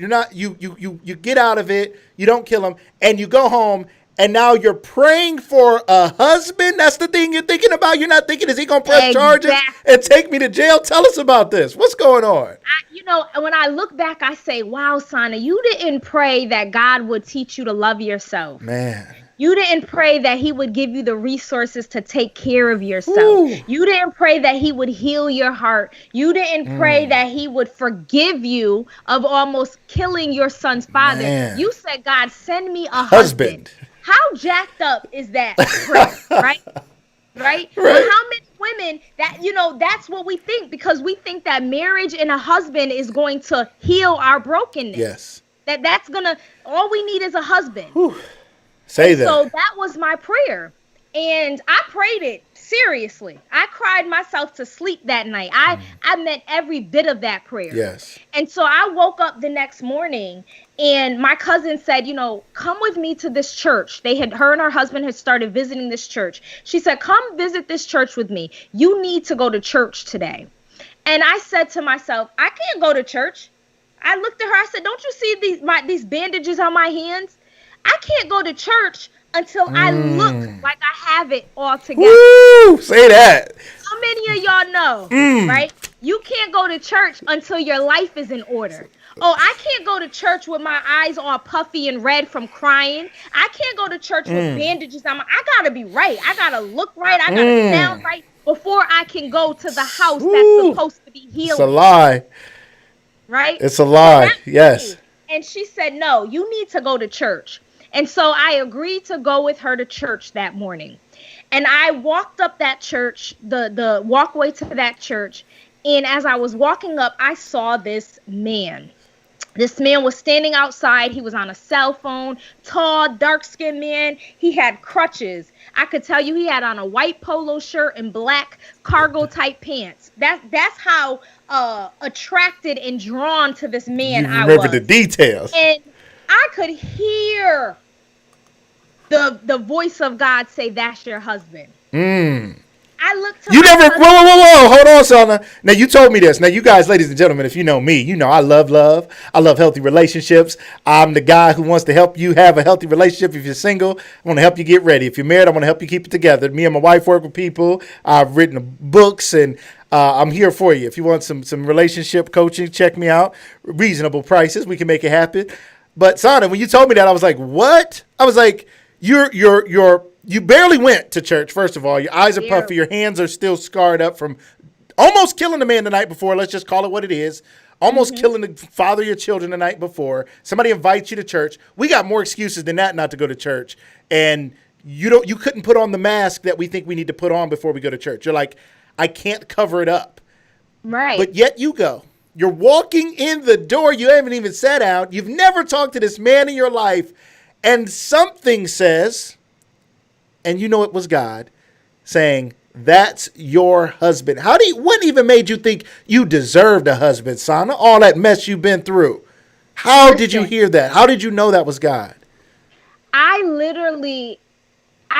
get out of it. You don't kill him, and you go home. And now you're praying for a husband. That's the thing you're thinking about. You're not thinking, is he gonna press charges and take me to jail? Tell us about this. What's going on? When I look back, I say, wow, Sana, you didn't pray that God would teach you to love yourself. Man. You didn't pray that he would give you the resources to take care of yourself. Ooh. You didn't pray that he would heal your heart. You didn't pray that he would forgive you of almost killing your son's father. Man. You said, God, send me a husband. How jacked up is that prayer, right? Right? But how many women that's what we think, because we think that marriage and a husband is going to heal our brokenness. Yes. That's all we need is a husband. Whew. Say that. So that was my prayer. And I prayed it seriously. I cried myself to sleep that night. I meant every bit of that prayer. Yes. And so I woke up the next morning, and my cousin said, come with me to this church. Her and her husband had started visiting this church. She said, come visit this church with me. You need to go to church today. And I said to myself, I can't go to church. I looked at her. I said, don't you see these bandages on my hands? I can't go to church until I look like I have it all together. Woo! Say that. How many of y'all know, right? You can't go to church until your life is in order. Oh, I can't go to church with my eyes all puffy and red from crying. I can't go to church with bandages on I gotta be right. I gotta look right. I gotta sound right before I can go to the house that's supposed to be healed. It's a lie. Right? It's a lie. Yes. And she said, no, you need to go to church. And so I agreed to go with her to church that morning. And I walked up that church, the walkway to that church, and as I was walking up, I saw this man. This man was standing outside. He was on a cell phone, tall, dark-skinned man. He had crutches. I could tell you he had on a white polo shirt and black cargo type pants. That's how attracted and drawn to this man You I remember the was. details. And I could hear the voice of God say, "That's your husband." I looked to You my never, husband. whoa, hold on, Sana. Now, you told me this. Now, you guys, ladies and gentlemen, if you know me, you know I love love. I love healthy relationships. I'm the guy who wants to help you have a healthy relationship. If you're single, I want to help you get ready. If you're married, I want to help you keep it together. Me and my wife work with people. I've written books, and I'm here for you. If you want some relationship coaching, check me out. Reasonable prices. We can make it happen. But, Sana, when you told me that, I was like, what? I was like, you barely went to church, first of all. Your eyes are puffy. Your hands are still scarred up from almost killing the man the night before. Let's just call it what it is. Almost killing the father of your children the night before. Somebody invites you to church. We got more excuses than that not to go to church. And you couldn't put on the mask that we think we need to put on before we go to church. You're like, I can't cover it up. Right. But yet you go. You're walking in the door. You haven't even sat out. You've never talked to this man in your life. And something says, and you know it was God, saying, that's your husband. What even made you think you deserved a husband, Sana? All that mess you've been through. How did you hear that? How did you know that was God? I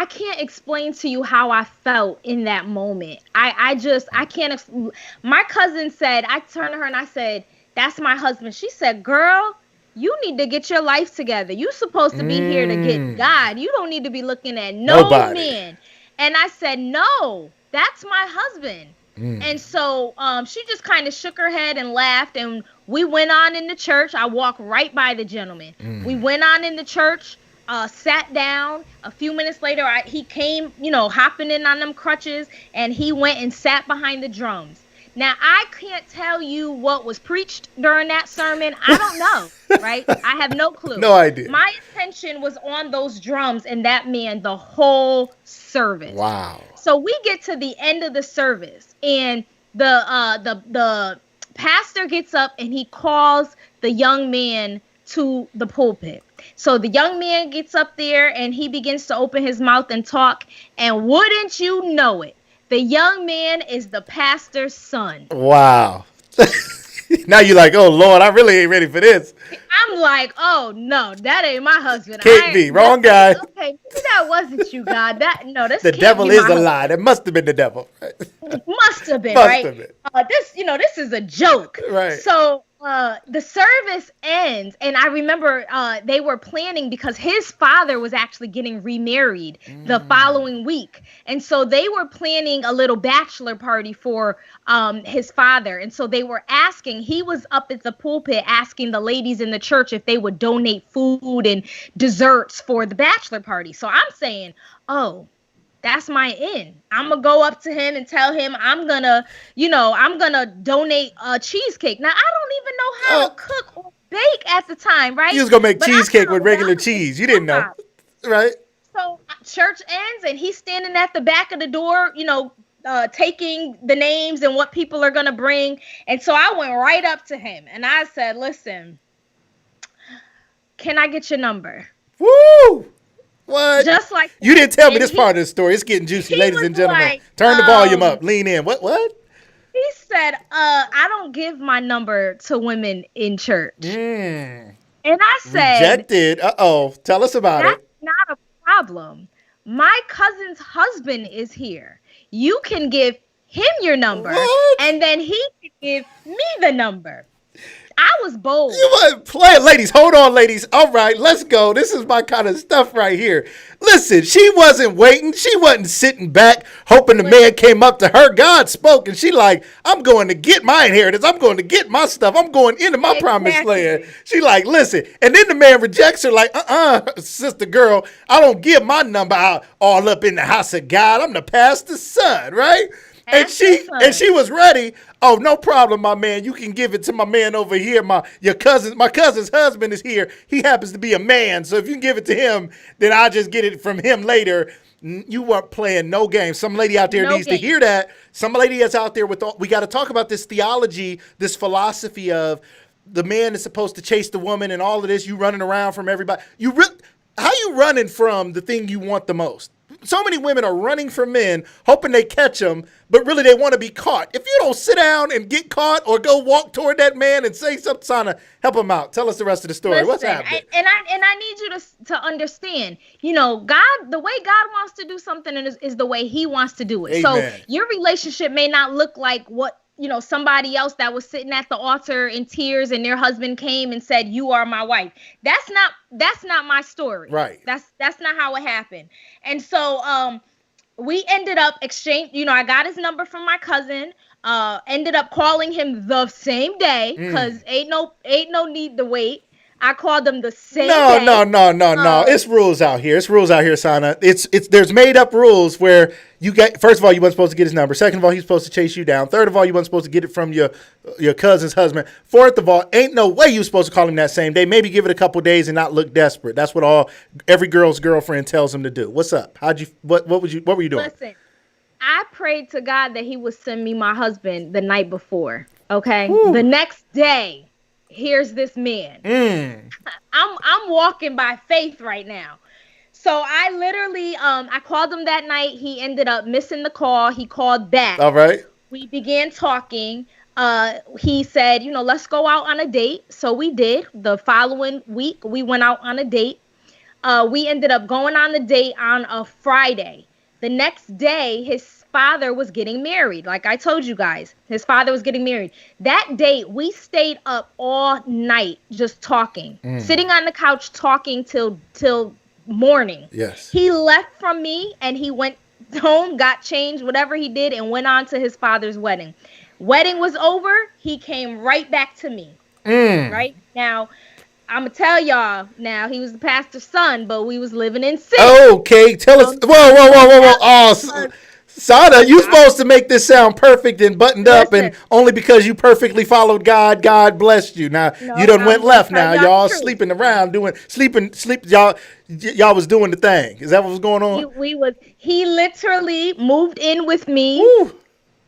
can't explain to you how I felt in that moment. I can't. My cousin said, I turned to her and I said, "That's my husband." She said, "Girl, you need to get your life together. You supposed to be here to get God. You don't need to be looking at no man." And I said, "No, that's my husband." And so she just kind of shook her head and laughed, and we went on in the church. I walked right by the gentleman. We went on in the church, sat down. A few minutes later, he came, hopping in on them crutches, and he went and sat behind the drums. Now, I can't tell you what was preached during that sermon. I don't know, right? I have no clue. No idea. My attention was on those drums and that man the whole service. Wow. So we get to the end of the service, and the pastor gets up and he calls the young man to the pulpit. So the young man gets up there and he begins to open his mouth and talk, and wouldn't you know it, the young man is the pastor's son. Wow. Now you're like, oh, Lord, I really ain't ready for this. I'm like, oh, no, that ain't my husband. Can't be. Wrong guy. Okay, maybe that wasn't you, God. This the can't devil be is my a husband. lie. That must have been the devil. Must have been, Must right? have been. This is a joke. Right. So the service ends, and I remember they were planning, because his father was actually getting remarried the following week, and so they were planning a little bachelor party for his father. And so they were asking, he was up at the pulpit asking the ladies in the church if they would donate food and desserts for the bachelor party. So I'm saying, oh, that's my in. I'm going to go up to him and tell him I'm going to donate a cheesecake. Now, I don't even know how to cook or bake at the time, right? You was going to make cheesecake with regular cheese. You didn't know, right? So church ends, and he's standing at the back of the door, taking the names and what people are going to bring. And so I went right up to him and I said, "Listen, can I get your number?" Woo! What? Just like that. You didn't tell me this part of the story. It's getting juicy, ladies and gentlemen. Like, turn the volume up. Lean in. What? He said, "I don't give my number to women in church." And I said, rejected. Tell us about it. That's not a problem. My cousin's husband is here. You can give him your number, and then he can give me the number. I was bold. You want to play it, ladies. Hold on, ladies. All right, let's go. This is my kind of stuff right here. Listen, she wasn't waiting. She wasn't sitting back hoping the man came up to her. God spoke, and she like, I'm going to get my inheritance. I'm going to get my stuff. I'm going into my promised land. She like, listen. And then the man rejects her like, sister girl, I don't give my number out all up in the house of God. I'm the pastor's son, right? And Ask your she son. was ready. Oh, no problem, my man. You can give it to my man over here. My cousin's husband is here. He happens to be a man, so if you can give it to him, then I'll just get it from him later. You weren't playing no games. Some lady out there No needs to game. hear that. Some lady that's out there with we got to talk about this theology, this philosophy of the man is supposed to chase the woman and all of this. You running around from everybody. How you running from the thing you want the most? So many women are running from men, hoping they catch them, but really they want to be caught. If you don't sit down and get caught or go walk toward that man and say something, trying to help him out. Tell us the rest of the story. What's Listen, happening? I need you to understand. God, the way God wants to do something is the way He wants to do it. Amen. So your relationship may not look like what somebody else that was sitting at the altar in tears and their husband came and said, "You are my wife." That's not my story. Right. That's not how it happened. And so we ended up I got his number from my cousin. Ended up calling him the same day because ain't no need to wait. I called him the same No, day. no. It's rules out here. Sana. It's there's made up rules where you get. First of all, you weren't supposed to get his number. Second of all, he's supposed to chase you down. Third of all, you weren't supposed to get it from your cousin's husband. Fourth of all, ain't no way you supposed to call him that same day. Maybe give it a couple days and not look desperate. That's what every girl's girlfriend tells him to do. What's up? What were you doing? Listen, I prayed to God that He would send me my husband the night before. Okay, the next day, here's this man. I'm walking by faith right now. So I literally I called him that night. He ended up missing the call. He called back. All right. We began talking. He said, let's go out on a date. So we did. The following week, we went out on a date. We ended up going on the date on a Friday. The next day, his father was getting married. Like I told you guys, his father was getting married. That date, we stayed up all night just talking, sitting on the couch talking till morning. Yes. He left from me and he went home, got changed, whatever he did, and went on to his father's wedding. Wedding was over. He came right back to me. Right now, I'm gonna tell y'all. Now he was the pastor's son, but we was living in sin. Okay, tell us. Whoa! Oh, Sada, you supposed to make this sound perfect and buttoned up, and only because you perfectly followed God, God blessed you. Now you done went left. Now y'all sleeping around, sleep. Y'all was doing the thing. Is that what was going on? He literally moved in with me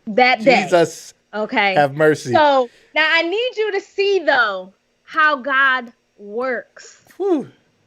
that day. Jesus, okay, have mercy. So now I need you to see though how God works.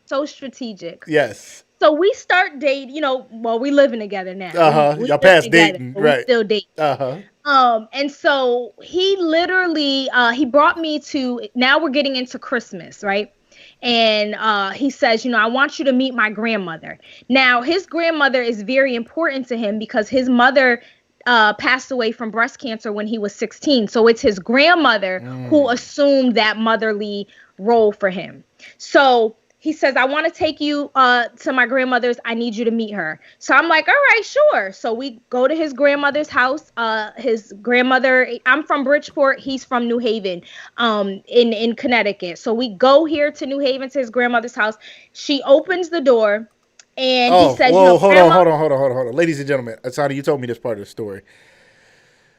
So strategic. Yes. So we start dating, we living together now. Y'all past dating, right? We still dating. And so he literally, he brought me to, now we're getting into Christmas, right? And he says, I want you to meet my grandmother. Now, his grandmother is very important to him because his mother passed away from breast cancer when he was 16. So it's his grandmother who assumed that motherly role for him. So he says, I want to take you to my grandmother's. I need you to meet her. So I'm like, all right, sure. So we go to his grandmother's house. His grandmother, I'm from Bridgeport. He's from New Haven in Connecticut. So we go here to New Haven to his grandmother's house. She opens the door and he says, hold on. Ladies and gentlemen, Asani, you told me this part of the story.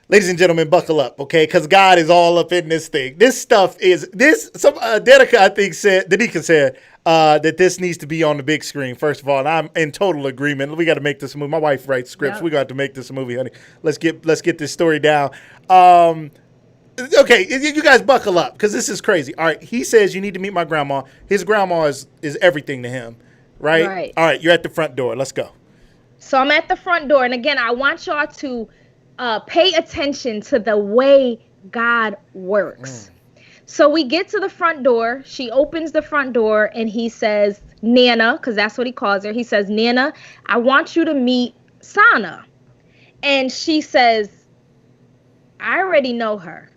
Ladies and gentlemen, buckle up, okay? Because God is all up in this thing. This stuff is Danica, I think Danica said that this needs to be on the big screen. First of all, and I'm in total agreement. We got to make this a movie. My wife writes scripts. Yep. We got to make this a movie, honey. Let's get this story down. Okay, you guys buckle up because this is crazy. All right, he says you need to meet my grandma. His grandma is everything to him, right? Right. All right, you're at the front door. Let's go. So I'm at the front door, and again, I want y'all to pay attention to the way God works. So we get to the front door. She opens the front door and he says, Nana, because that's what he calls her. He says, Nana, I want you to meet Sana. And she says, I already know her.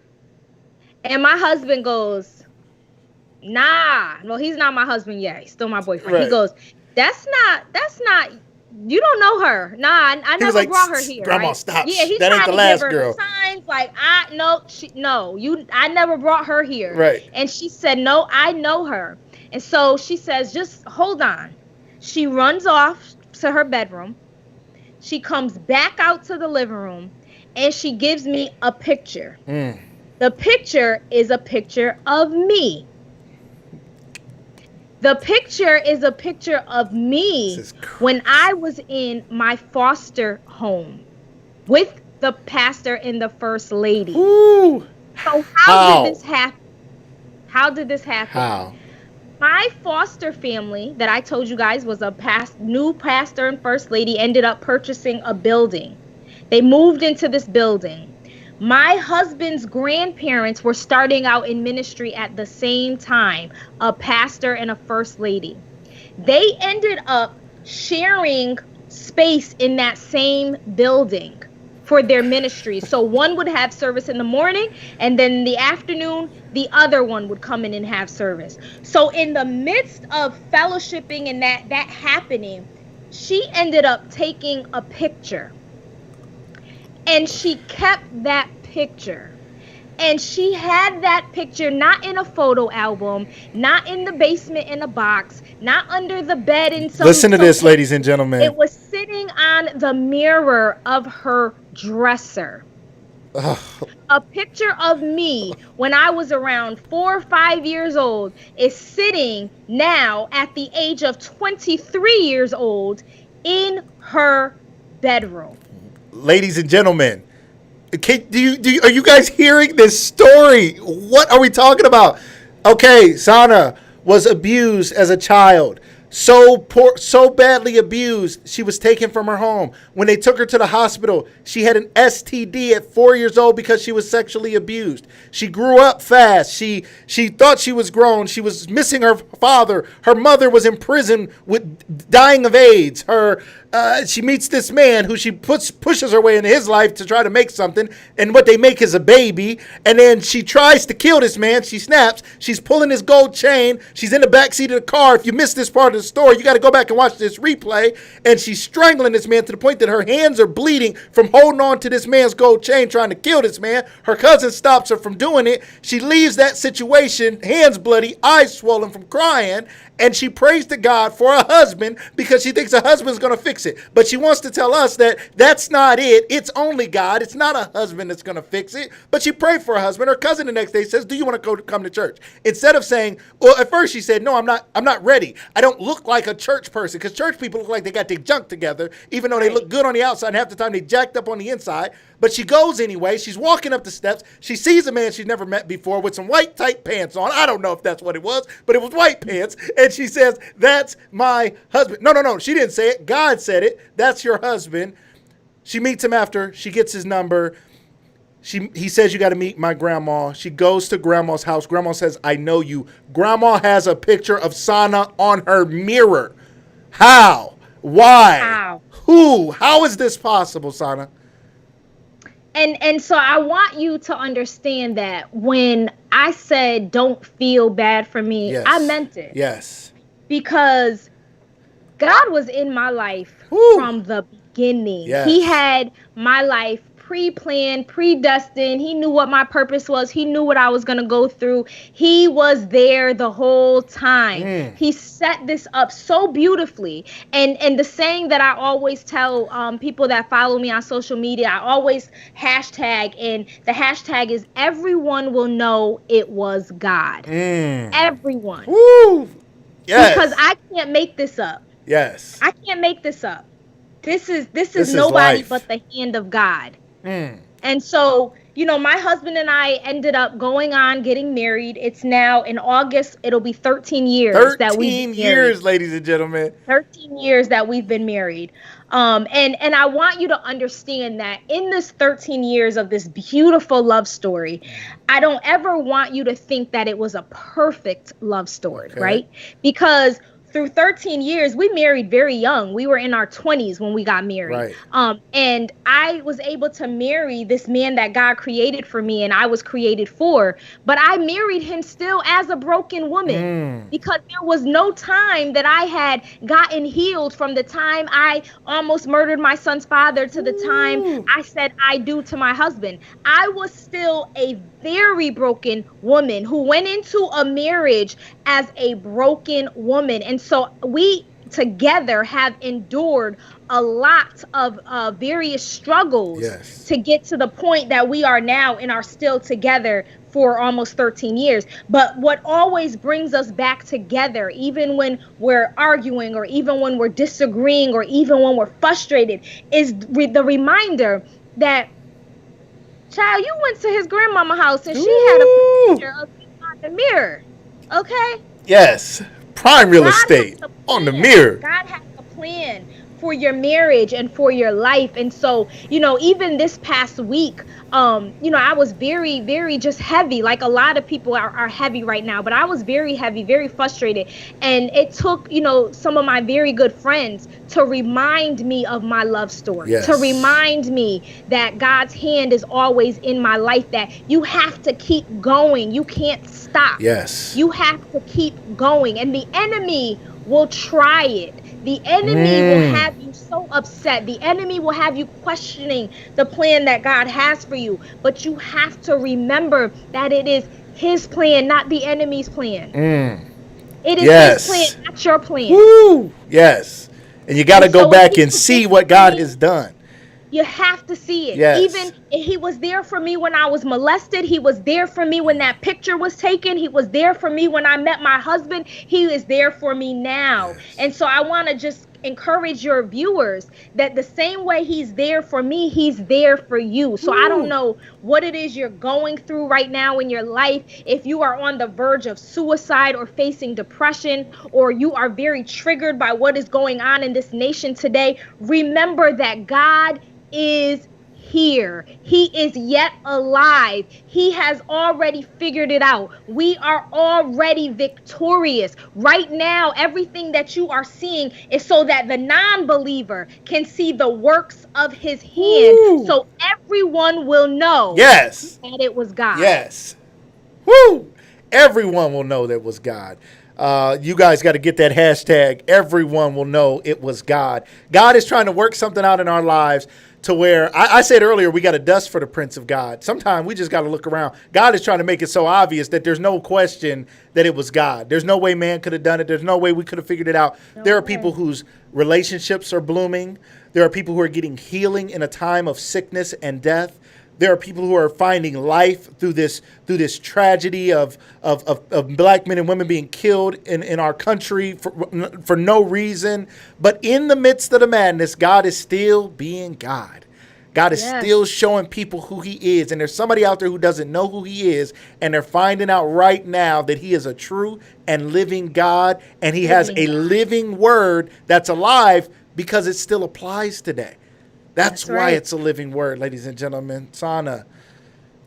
And my husband goes, nah. Well, he's not my husband yet. He's still my boyfriend. Right. He goes, that's not, you don't know her. Nah, I never brought her here. Grandma, right? Stop. Yeah, he's that trying ain't the to last give her girl. Signs like, I never brought her here. Right. And she said, no, I know her. And so she says, just hold on. She runs off to her bedroom. She comes back out to the living room. and she gives me a picture. The picture is a picture of me. The picture is a picture of me when I was in my foster home with the pastor and the first lady. Ooh. So how did this happen? How did this happen? How? My foster family that I told you guys was a new pastor and first lady ended up purchasing a building. They moved into this building. My husband's grandparents were starting out in ministry at the same time, a pastor and a first lady. They ended up sharing space in that same building for their ministry. So one would have service in the morning, and then in the afternoon, the other one would come in and have service. So in the midst of fellowshipping and that happening, she ended up taking a picture. And she kept that picture. And she had that picture not in a photo album, not in the basement in a box, not under the bed in some... Listen to this, ladies and gentlemen. It was sitting on the mirror of her dresser. A picture of me when I was around 4 or 5 years old is sitting now at the age of 23 years old in her bedroom. Ladies and gentlemen, are you guys hearing this story? What are we talking about? Okay, Sana was abused as a child. So poor, so badly abused, she was taken from her home. When they took her to the hospital, she had an STD at 4 years old because she was sexually abused. She grew up fast. She thought she was grown. She was missing her father. Her mother was in prison with dying of AIDS. She meets this man who she pushes her way into his life to try to make something, and what they make is a baby. And then she tries to kill this man. She snaps. She's pulling his gold chain. She's in the backseat of the car. If you missed this part of the story, you got to go back and watch this replay. And she's strangling this man to the point that her hands are bleeding from holding on to this man's gold chain, trying to kill this man. Her cousin stops her from doing it. She leaves that situation, hands bloody, eyes swollen from crying, and she prays to God for a husband because she thinks her husband's going to fix it. But she wants to tell us that that's not it. It's only God. It's not a husband that's going to fix it. But she prayed for a husband. Her cousin the next day says, "Do you want to come to church?" Instead of saying, well, at first she said, "No, I'm not ready. I don't look like a church person," because church people look like they got their junk together, even though they look good on the outside, and half the time they jacked up on the inside. But she goes anyway. She's walking up the steps. She sees a man she's never met before with some white tight pants on. I don't know if that's what it was, but it was white pants. And she says, "That's my husband." No. She didn't say it. God said it. "That's your husband." She meets him after. She gets his number. He says, "You got to meet my grandma." She goes to grandma's house. Grandma says, "I know you." Grandma has a picture of Sana on her mirror. How? Why? How? Who? How is this possible, Sana? And so I want you to understand that when I said don't feel bad for me, yes, I meant it. Yes. Because God was in my life from the beginning. Yes. He had my life pre-planned, predestined. He knew what my purpose was. He knew what I was going to go through. He was there the whole time. He set this up so beautifully. And the saying that I always tell people that follow me on social media, I always hashtag, and the hashtag is everyone will know it was God. Everyone. Woo! Yes. Because I can't make this up. Yes. I can't make this up. This is nobody but the hand of God. And so, my husband and I ended up going on getting married. It's now in August, it'll be 13 years that we've been married. 13 years, ladies and gentlemen. 13 years that we've been married. And I want you to understand that in this 13 years of this beautiful love story, I don't ever want you to think that it was a perfect love story, right? Because through 13 years, we married very young. We were in our 20s when we got married. Right. And I was able to marry this man that God created for me and I was created for. But I married him still as a broken woman because there was no time that I had gotten healed from the time I almost murdered my son's father to the time I said I do to my husband. I was still a very broken woman who went into a marriage as a broken woman. And so together have endured a lot of various struggles Yes. to get to the point that we are now and are still together for almost 13 years. But what always brings us back together, even when we're arguing or even when we're disagreeing or even when we're frustrated, is the reminder that, child, you went to his grandmama house and she had a Ooh. picture of you on the mirror. Okay? Yes. Prime real God has estate a on the plan. mirror. God has a plan for your marriage and for your life. And so, even this past week, I was very, very just heavy. Like a lot of people are heavy right now, but I was very heavy, very frustrated. And it took, some of my very good friends to remind me of my love story, to Yes. remind me that God's hand is always in my life, that you have to keep going. You can't stop. Yes. You have to keep going. And the enemy will try it. The enemy will Mm. have you so upset. The enemy will have you questioning the plan that God has for you. But you have to remember that it is his plan, not the enemy's plan. Mm. It is his plan, Yes. not your plan. Woo. Yes. And you got to And go so if back he and was see there what for God me, has done. you have to see it. Even Yes. if he was there for me when I was molested, he was there for me when that picture was taken, he was there for me when I met my husband, he is there for me now. Yes. And so I want to just encourage your viewers that the same way he's there for me, he's there for you. So I don't Woo. know what it is you're going through right now in your life. If you are on the verge of suicide or facing depression, or you are very triggered by what is going on in this nation today, remember that God is here. He is yet alive. He has already figured it out. We are already victorious. Right now, everything that you are seeing is so that the non-believer can see the works of his hand, Woo. so everyone will know Yes. that it was God. Yes. Woo! Everyone will know that was God. You guys got to get that hashtag. Everyone will know it was God. God is trying to work something out in our lives to where I said earlier we got to dust for the Prince of God. Sometimes we just got to look around. God is trying to make it so obvious that there's no question that it was God. There's no way man could have done it. There's no way we could have figured it out. No There are way. people whose relationships are blooming. There are people who are getting healing in a time of sickness and death. There are people who are finding life through this tragedy of black men and women being killed in our country for no reason. But in the midst of the madness, God is still being God. God is Yes. still showing people who he is. And there's somebody out there who doesn't know who he is. And they're finding out right now that he is a true and living God. And he has Living a God. living word that's alive because it still applies today. That's why right. it's a living word, ladies and gentlemen. Sana.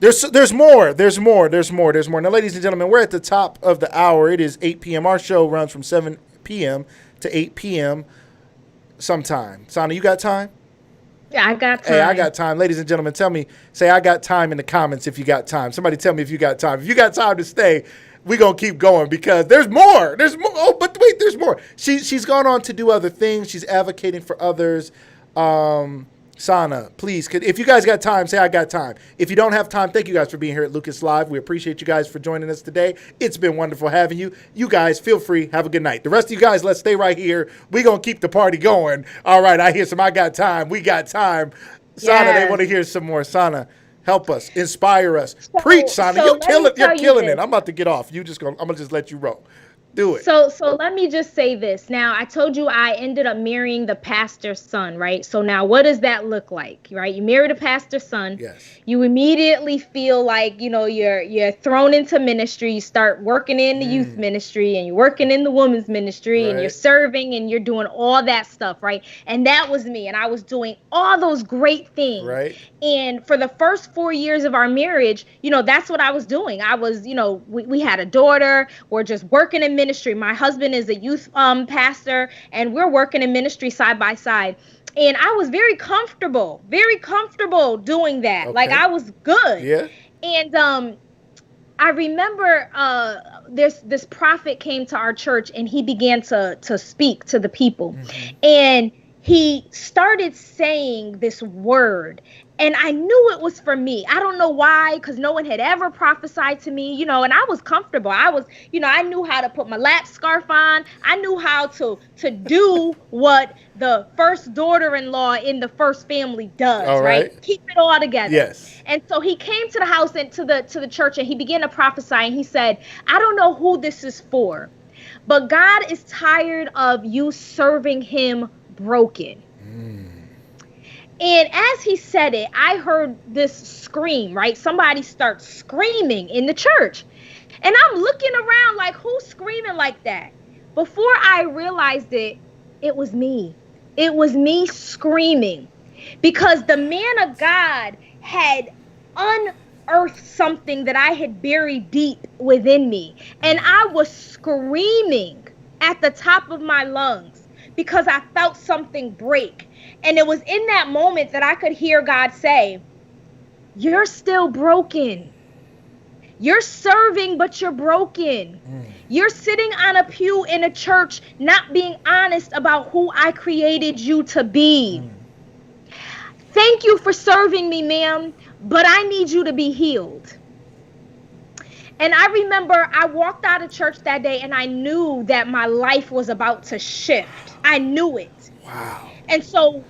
There's more. There's more. There's more. There's more. Now, ladies and gentlemen, we're at the top of the hour. It is 8 p.m. Our show runs from 7 p.m. to 8 p.m. sometime. Sana, you got time? Yeah, I got time. Hey, I got time. Ladies and gentlemen, say I got time in the comments if you got time. Somebody tell me if you got time. If you got time to stay, we're going to keep going because there's more. There's more. Oh, but wait, there's more. She's gone on to do other things. She's advocating for others. Sana, please, if you guys got time, say I got time. If you don't have time, thank you guys for being here at Lucas Live. We appreciate you guys for joining us today. It's been wonderful having you. You guys, feel free. Have a good night. The rest of you guys, let's stay right here. We're going to keep the party going. All right, I hear some I got time. We got time. Sana, Yes. they want to hear some more. Sana, help us. Inspire us. So- Preach, Sana. so You're let me killing, tell you're you killing this. it. I'm about to get off. I'm going to just let you roll. Do it. So let me just say this. Now, I told you I ended up marrying the pastor's son, right? So now what does that look like, right? You marry the pastor's son. Yes. You immediately feel like, you're thrown into ministry. You start working in the youth ministry and you're working in the women's ministry and Right. you're serving and you're doing all that stuff, right? And that was me. And I was doing all those great things. Right. And for the first 4 years of our marriage, that's what I was doing. I was, we had a daughter. We're just working in ministry. My husband is a youth pastor, and we're working in ministry side by side. And I was very comfortable doing that. Okay. Like I was good. Yeah. And I remember this prophet came to our church and he began to speak to the people. And he started saying this word, and I knew it was for me. I don't know why, because no one had ever prophesied to me, and I was comfortable. I knew how to put my lap scarf on. I knew how to do what the first daughter-in-law in the first family does, All right? right. Keep it all together. Yes. And so he came to the house and to the church, and he began to prophesy, and he said, I don't know who this is for, but God is tired of you serving him broken. And as he said it, I heard this scream, right? Somebody starts screaming in the church. And I'm looking around like, who's screaming like that? Before I realized it, it was me. It was me screaming, because the man of God had unearthed something that I had buried deep within me. And I was screaming at the top of my lungs because I felt something break. And it was in that moment that I could hear God say, you're still broken. You're serving, but you're broken. You're sitting on a pew in a church, not being honest about who I created you to be. Thank you for serving me, ma'am, but I need you to be healed. And I remember I walked out of church that day, and I knew that my life was about to shift. I knew it. Wow. And so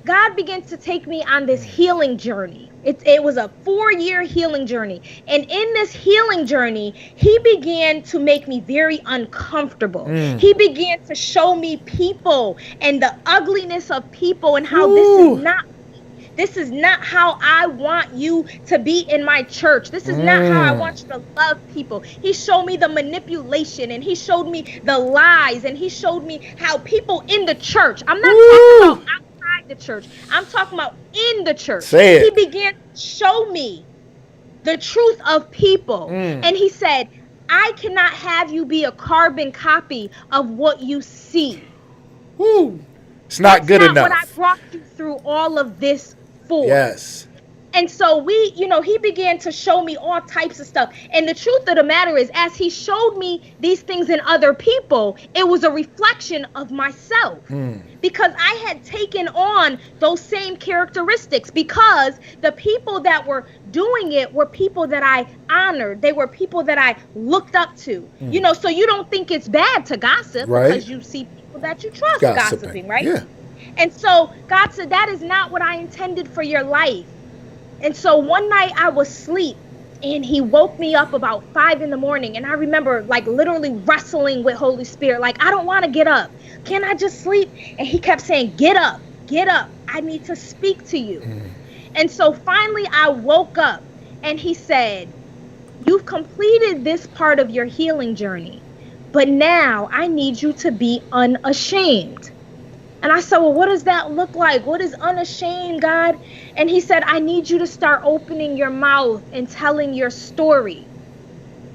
God began to take me on this healing journey. It was a 4-year healing journey. And in this healing journey, he began to make me very uncomfortable. He began to show me people and the ugliness of people, and how this is not how I want you to be in my church. This is not how I want you to love people. He showed me the manipulation, and he showed me the lies, and he showed me how people in the church, I'm not talking about outside the church, I'm talking about in the church. Say it. He began to show me the truth of people. And he said, I cannot have you be a carbon copy of what you see. Woo. It's not good enough. What I brought you through all of this for. Yes. And so he began to show me all types of stuff. And the truth of the matter is, as he showed me these things in other people, it was a reflection of myself. Because I had taken on those same characteristics, because the people that were doing it were people that I honored. They were people that I looked up to. So you don't think it's bad to gossip, right? Because you see people that you trust gossiping, right? Yeah. And so God said, that is not what I intended for your life. And so one night I was asleep, and he woke me up about 5 a.m. And I remember like literally wrestling with Holy Spirit. Like, I don't want to get up. Can I just sleep? And he kept saying, get up, get up. I need to speak to you. And so finally I woke up, and he said, you've completed this part of your healing journey, but now I need you to be unashamed. And I said, well, what does that look like? What is unashamed, God? And he said, I need you to start opening your mouth and telling your story.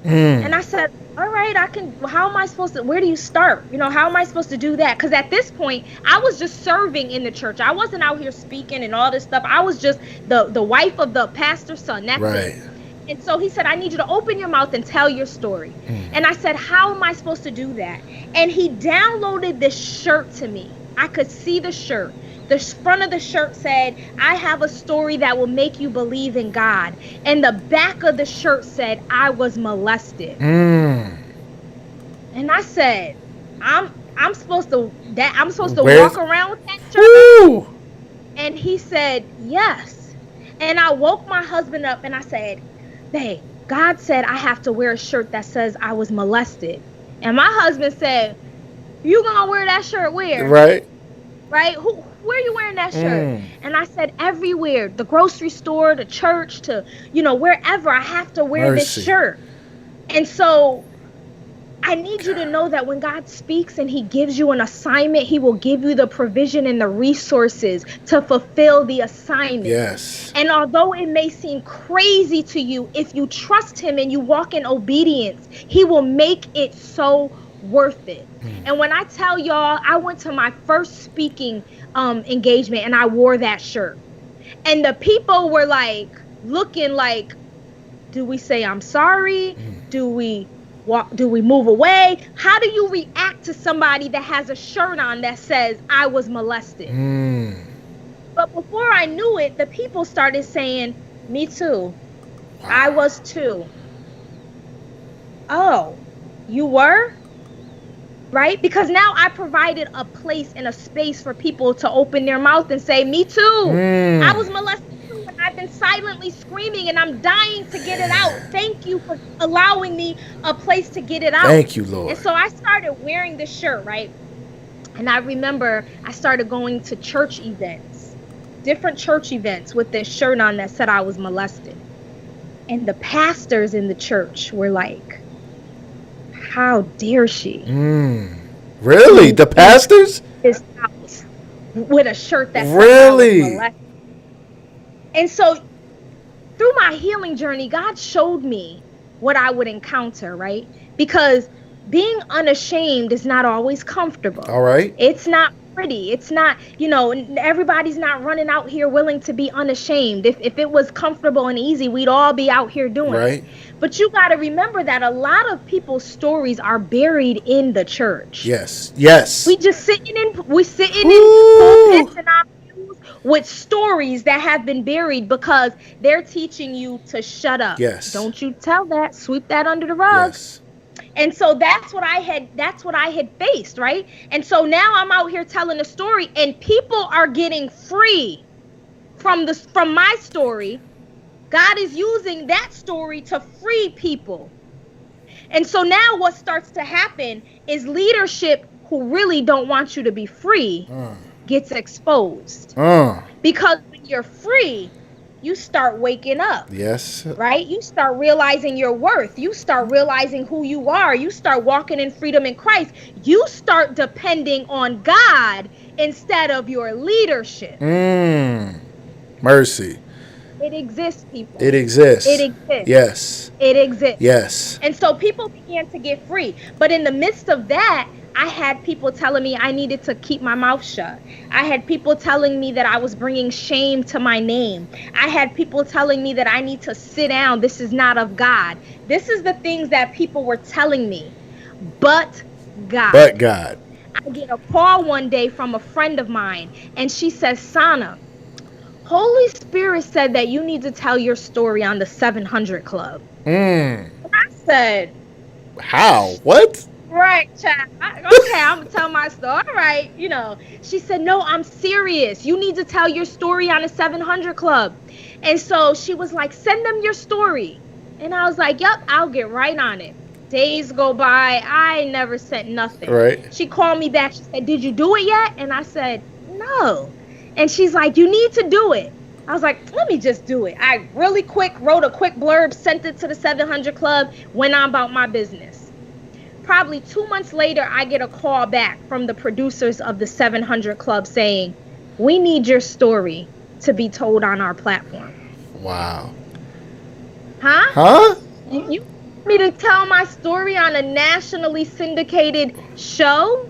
And I said, all right, how am I supposed to, where do you start? How am I supposed to do that? Because at this point, I was just serving in the church. I wasn't out here speaking and all this stuff. I was just the wife of the pastor's son. That's it. And so he said, I need you to open your mouth and tell your story. And I said, how am I supposed to do that? And he downloaded this shirt to me. I could see the shirt. The front of the shirt said, I have a story that will make you believe in God. And the back of the shirt said, I was molested. And I said, I'm supposed to walk around with that shirt? Woo! And he said, yes. And I woke my husband up, and I said, babe, God said I have to wear a shirt that says I was molested. And my husband said, you gonna wear that shirt where? Right. Where are you wearing that shirt? And I said, everywhere. The grocery store, the church, to, wherever. I have to wear this shirt. And so I need you to know that when God speaks and he gives you an assignment, he will give you the provision and the resources to fulfill the assignment. Yes. And although it may seem crazy to you, if you trust him and you walk in obedience, he will make it so worth it. And when I tell y'all, I went to my first speaking engagement, and I wore that shirt, and the people were like looking like, do we say I'm sorry? Do we Do we move away? How do you react to somebody that has a shirt on that says I was molested? But before I knew it, the people started saying, me too. I was too. Oh, you were? Right? Because now I provided a place and a space for people to open their mouth and say, me too. I was molested too, and I've been silently screaming and I'm dying to get it out. Thank you for allowing me a place to get it out. Thank you, Lord. And so I started wearing this shirt, right? And I remember I started going to church events, different church events with this shirt on that said I was molested. And the pastors in the church were like, how dare she? Really? The pastors? His house with a shirt that said really? I was molested. And so through my healing journey, God showed me what I would encounter, right? Because being unashamed is not always comfortable. All right. It's not pretty. It's not, everybody's not running out here willing to be unashamed. If it was comfortable and easy, we'd all be out here doing it. But you got to remember that a lot of people's stories are buried in the church. Yes. We sitting in pulpits and our pews with stories that have been buried because they're teaching you to shut up. Yes. Don't you tell that. Sweep that under the rug. Yes. And so that's what I had faced, right? And so now I'm out here telling a story and people are getting free from my story. God is using that story to free people. And so now what starts to happen is leadership who really don't want you to be free gets exposed. Because when you're free, you start waking up. Yes. Right? You start realizing your worth. You start realizing who you are. You start walking in freedom in Christ. You start depending on God instead of your leadership. Mercy. It exists, people. It exists. It exists. Yes. It exists. Yes. And so people began to get free. But in the midst of that, I had people telling me I needed to keep my mouth shut. I had people telling me that I was bringing shame to my name. I had people telling me that I need to sit down. This is not of God. This is the things that people were telling me. But God. But God. I get a call one day from a friend of mine, and she says, Sana, Holy Spirit said that you need to tell your story on the 700 Club. I said, how? What? Right, child. Okay, I'm going to tell my story. All right, She said, no, I'm serious. You need to tell your story on the 700 Club. And so she was like, send them your story. And I was like, yep, I'll get right on it. Days go by. I never sent nothing. Right. She called me back. She said, did you do it yet? And I said, no. And she's like, you need to do it. I was like, let me just do it. I really quick wrote a quick blurb, sent it to the 700 Club, went on about my business. Probably 2 months later, I get a call back from the producers of the 700 Club saying, we need your story to be told on our platform. Wow. Huh? You want me to tell my story on a nationally syndicated show?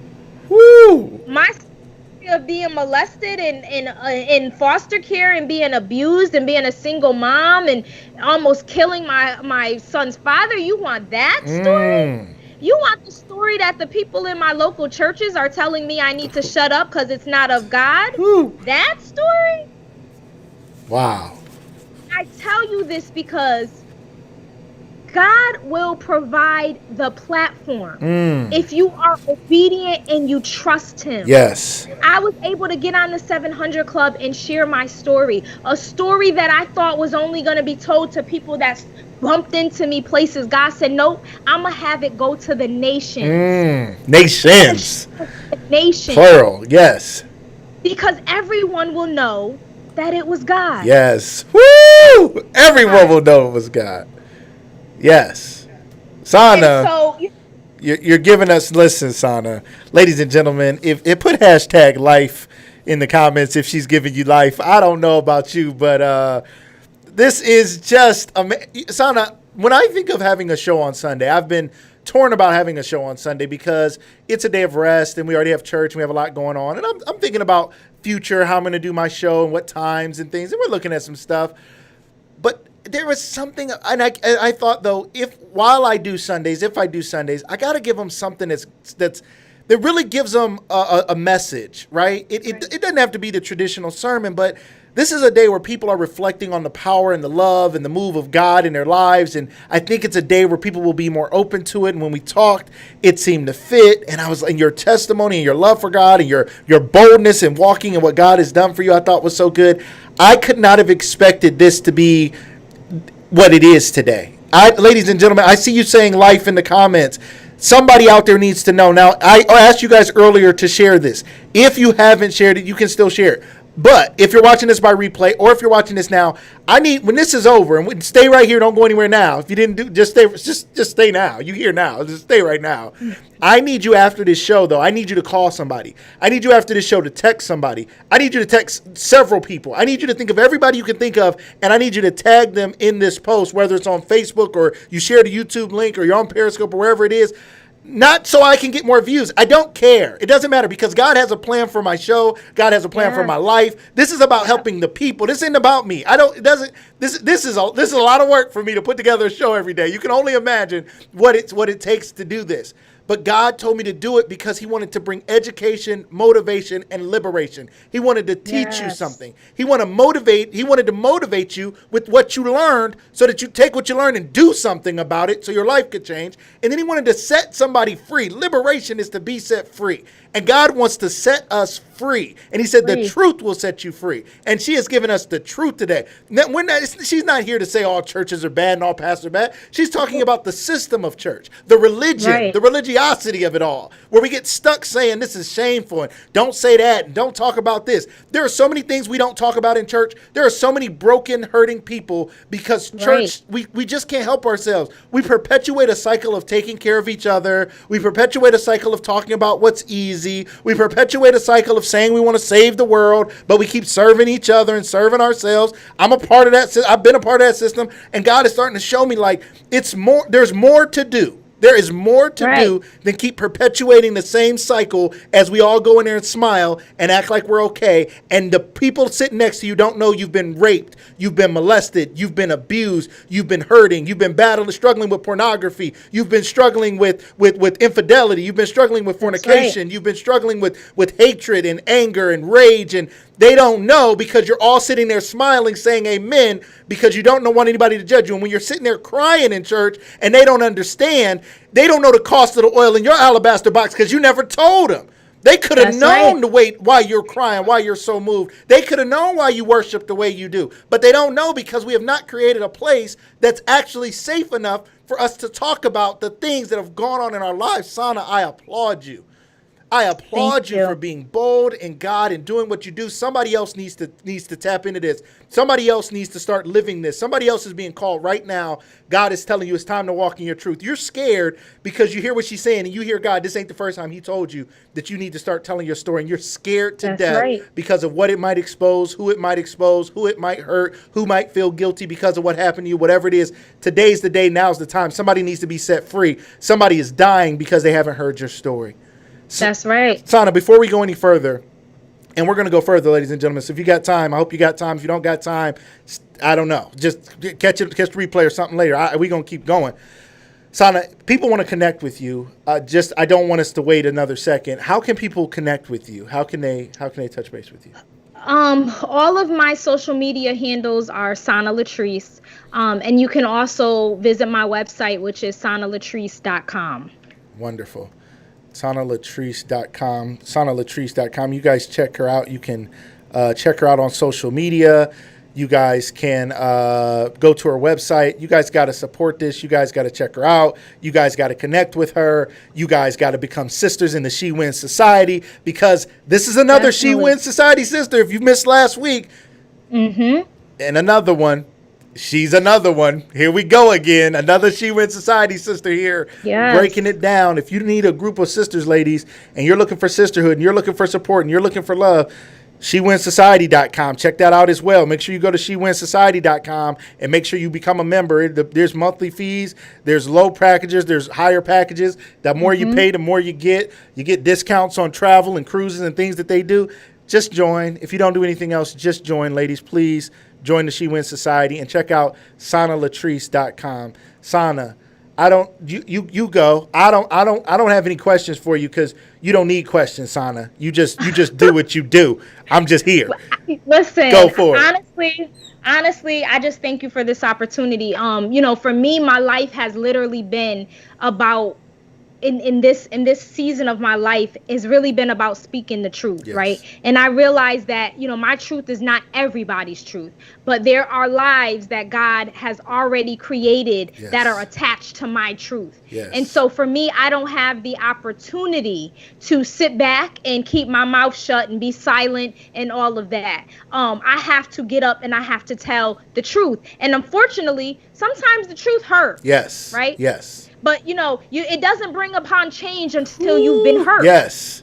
Woo! My story of being molested and in foster care and being abused and being a single mom and almost killing my son's father. You want that story? You want the story that the people in my local churches are telling me I need to shut up because it's not of God? That story? Wow. I tell you this because God will provide the platform if you are obedient and you trust him. Yes. I was able to get on the 700 Club and share my story, a story that I thought was only going to be told to people that bumped into me places. God said, nope, I'm going to have it go to the nations. Nations. Nations. Plural, yes. Because everyone will know that it was God. Yes. Woo! Everyone will know it was God. Yes. Sana, so, you're giving us, listen, Sana, ladies and gentlemen, if put hashtag life in the comments if she's giving you life. I don't know about you, but this is just, Sana, when I think of having a show on Sunday, I've been torn about having a show on Sunday because it's a day of rest and we already have church and we have a lot going on. And I'm thinking about future, how I'm going to do my show and what times and things. And we're looking at some stuff. But there was something, and I thought though, if I do Sundays, I got to give them something that really gives them a message, right? It doesn't have to be the traditional sermon, but this is a day where people are reflecting on the power and the love and the move of God in their lives. And I think it's a day where people will be more open to it. And when we talked, it seemed to fit. And and your testimony and your love for God and your boldness in walking and what God has done for you, I thought was so good. I could not have expected this to be what it is today. Ladies and gentlemen, I see you saying life in the comments. Somebody out there needs to know. Now, I asked you guys earlier to share this. If you haven't shared it, you can still share it. But if you're watching this by replay, or if you're watching this now, when this is over, and stay right here, don't go anywhere now. If you didn't do, just stay now. You here now, just stay right now. I need you after this show, though. I need you to call somebody. I need you after this show to text somebody. I need you to text several people. I need you to think of everybody you can think of, and I need you to tag them in this post, whether it's on Facebook or you share the YouTube link or you're on Periscope or wherever it is. Not so I can get more views. I don't care. It doesn't matter because God has a plan for my show. God has a plan for my life. This is about helping the people. This isn't about me. This is a lot of work for me to put together a show every day. You can only imagine what it takes to do this. But God told me to do it because he wanted to bring education, motivation, and liberation. He wanted to teach you something. He wanted to motivate you with what you learned so that you take what you learned and do something about it so your life could change. And then he wanted to set somebody free. Liberation is to be set free. And God wants to set us free. And he said, the truth will set you free. And she has given us the truth today. She's not here to say all churches are bad and all pastors are bad. She's talking about the system of church, the religion, the religiosity of it all, where we get stuck saying this is shameful and don't say that and don't talk about this. There are so many things we don't talk about in church. There are so many broken, hurting people because church, we just can't help ourselves. We perpetuate a cycle of taking care of each other. We perpetuate a cycle of talking about what's easy. We perpetuate a cycle of saying we want to save the world, but we keep serving each other and serving ourselves. I'm a part of that. I've been a part of that system, and God is starting to show me like there's more to do. There is more to do than keep perpetuating the same cycle as we all go in there and smile and act like we're okay. And the people sitting next to you don't know you've been raped, you've been molested, you've been abused, you've been hurting, you've been struggling with pornography, you've been struggling with infidelity, you've been struggling with fornication, you've been struggling with hatred and anger and rage, and they don't know because you're all sitting there smiling, saying amen, because you don't want anybody to judge you. And when you're sitting there crying in church and they don't understand, they don't know the cost of the oil in your alabaster box because you never told them. They could have known the way why you're crying, why you're so moved. They could have known why you worship the way you do. But they don't know because we have not created a place that's actually safe enough for us to talk about the things that have gone on in our lives. Sana, I applaud you. I applaud you for being bold in God and doing what you do. Somebody else needs to tap into this. Somebody else needs to start living this. Somebody else is being called right now. God is telling you it's time to walk in your truth. You're scared because you hear what she's saying and you hear God. This ain't the first time he told you that you need to start telling your story, and you're scared to death because of what it might expose, who it might hurt, who might feel guilty because of what happened to you, whatever it is. Today's the day. Now's the time. Somebody needs to be set free. Somebody is dying because they haven't heard your story. That's right. Sana, before we go any further, and we're going to go further, ladies and gentlemen, so if you got time, I hope you got time. If you don't got time, I don't know. Just catch the replay or something later. We're going to keep going. Sana, people want to connect with you. I don't want us to wait another second. How can people connect with you? How can they touch base with you? All of my social media handles are Sana Latrice. And you can also visit my website, which is sanalatrice.com. Wonderful. sanalatrice.com. You guys check her out. You can check her out on social media. You guys can go to her website. You guys got to support this. You guys got to check her out. You guys got to connect with her. You guys got to become sisters in the She Wins Society, because this is another She Wins Society sister. If you missed last week, and another one. She's another one. Here we go again. Another She Wins Society sister here. Yes. Breaking it down. If you need a group of sisters, ladies, and you're looking for sisterhood, and you're looking for support, and you're looking for love, SheWinsSociety.com. Check that out as well. Make sure you go to SheWinsSociety.com and make sure you become a member. There's monthly fees. There's low packages. There's higher packages. The more you pay, the more you get. You get discounts on travel and cruises and things that they do. Just join. If you don't do anything else, just join, ladies. Please join the She Wins Society, and check out sanalatrice.com. Sana, I don't you go. I don't have any questions for you because you don't need questions, Sana. You just do what you do. I'm just here. Listen, Go for it. honestly, I just thank you for this opportunity. For me, my life has literally been about in this season of my life has really been about speaking the truth, right? Yes. And I realize that, my truth is not everybody's truth, but there are lives that God has already created that are Yes. attached to my truth. Yes. And so for me, I don't have the opportunity to sit back and keep my mouth shut and be silent and all of that. I have to get up and I have to tell the truth. And unfortunately, sometimes the truth hurts. Yes. Right? Yes. But it doesn't bring upon change until you've been hurt. Yes.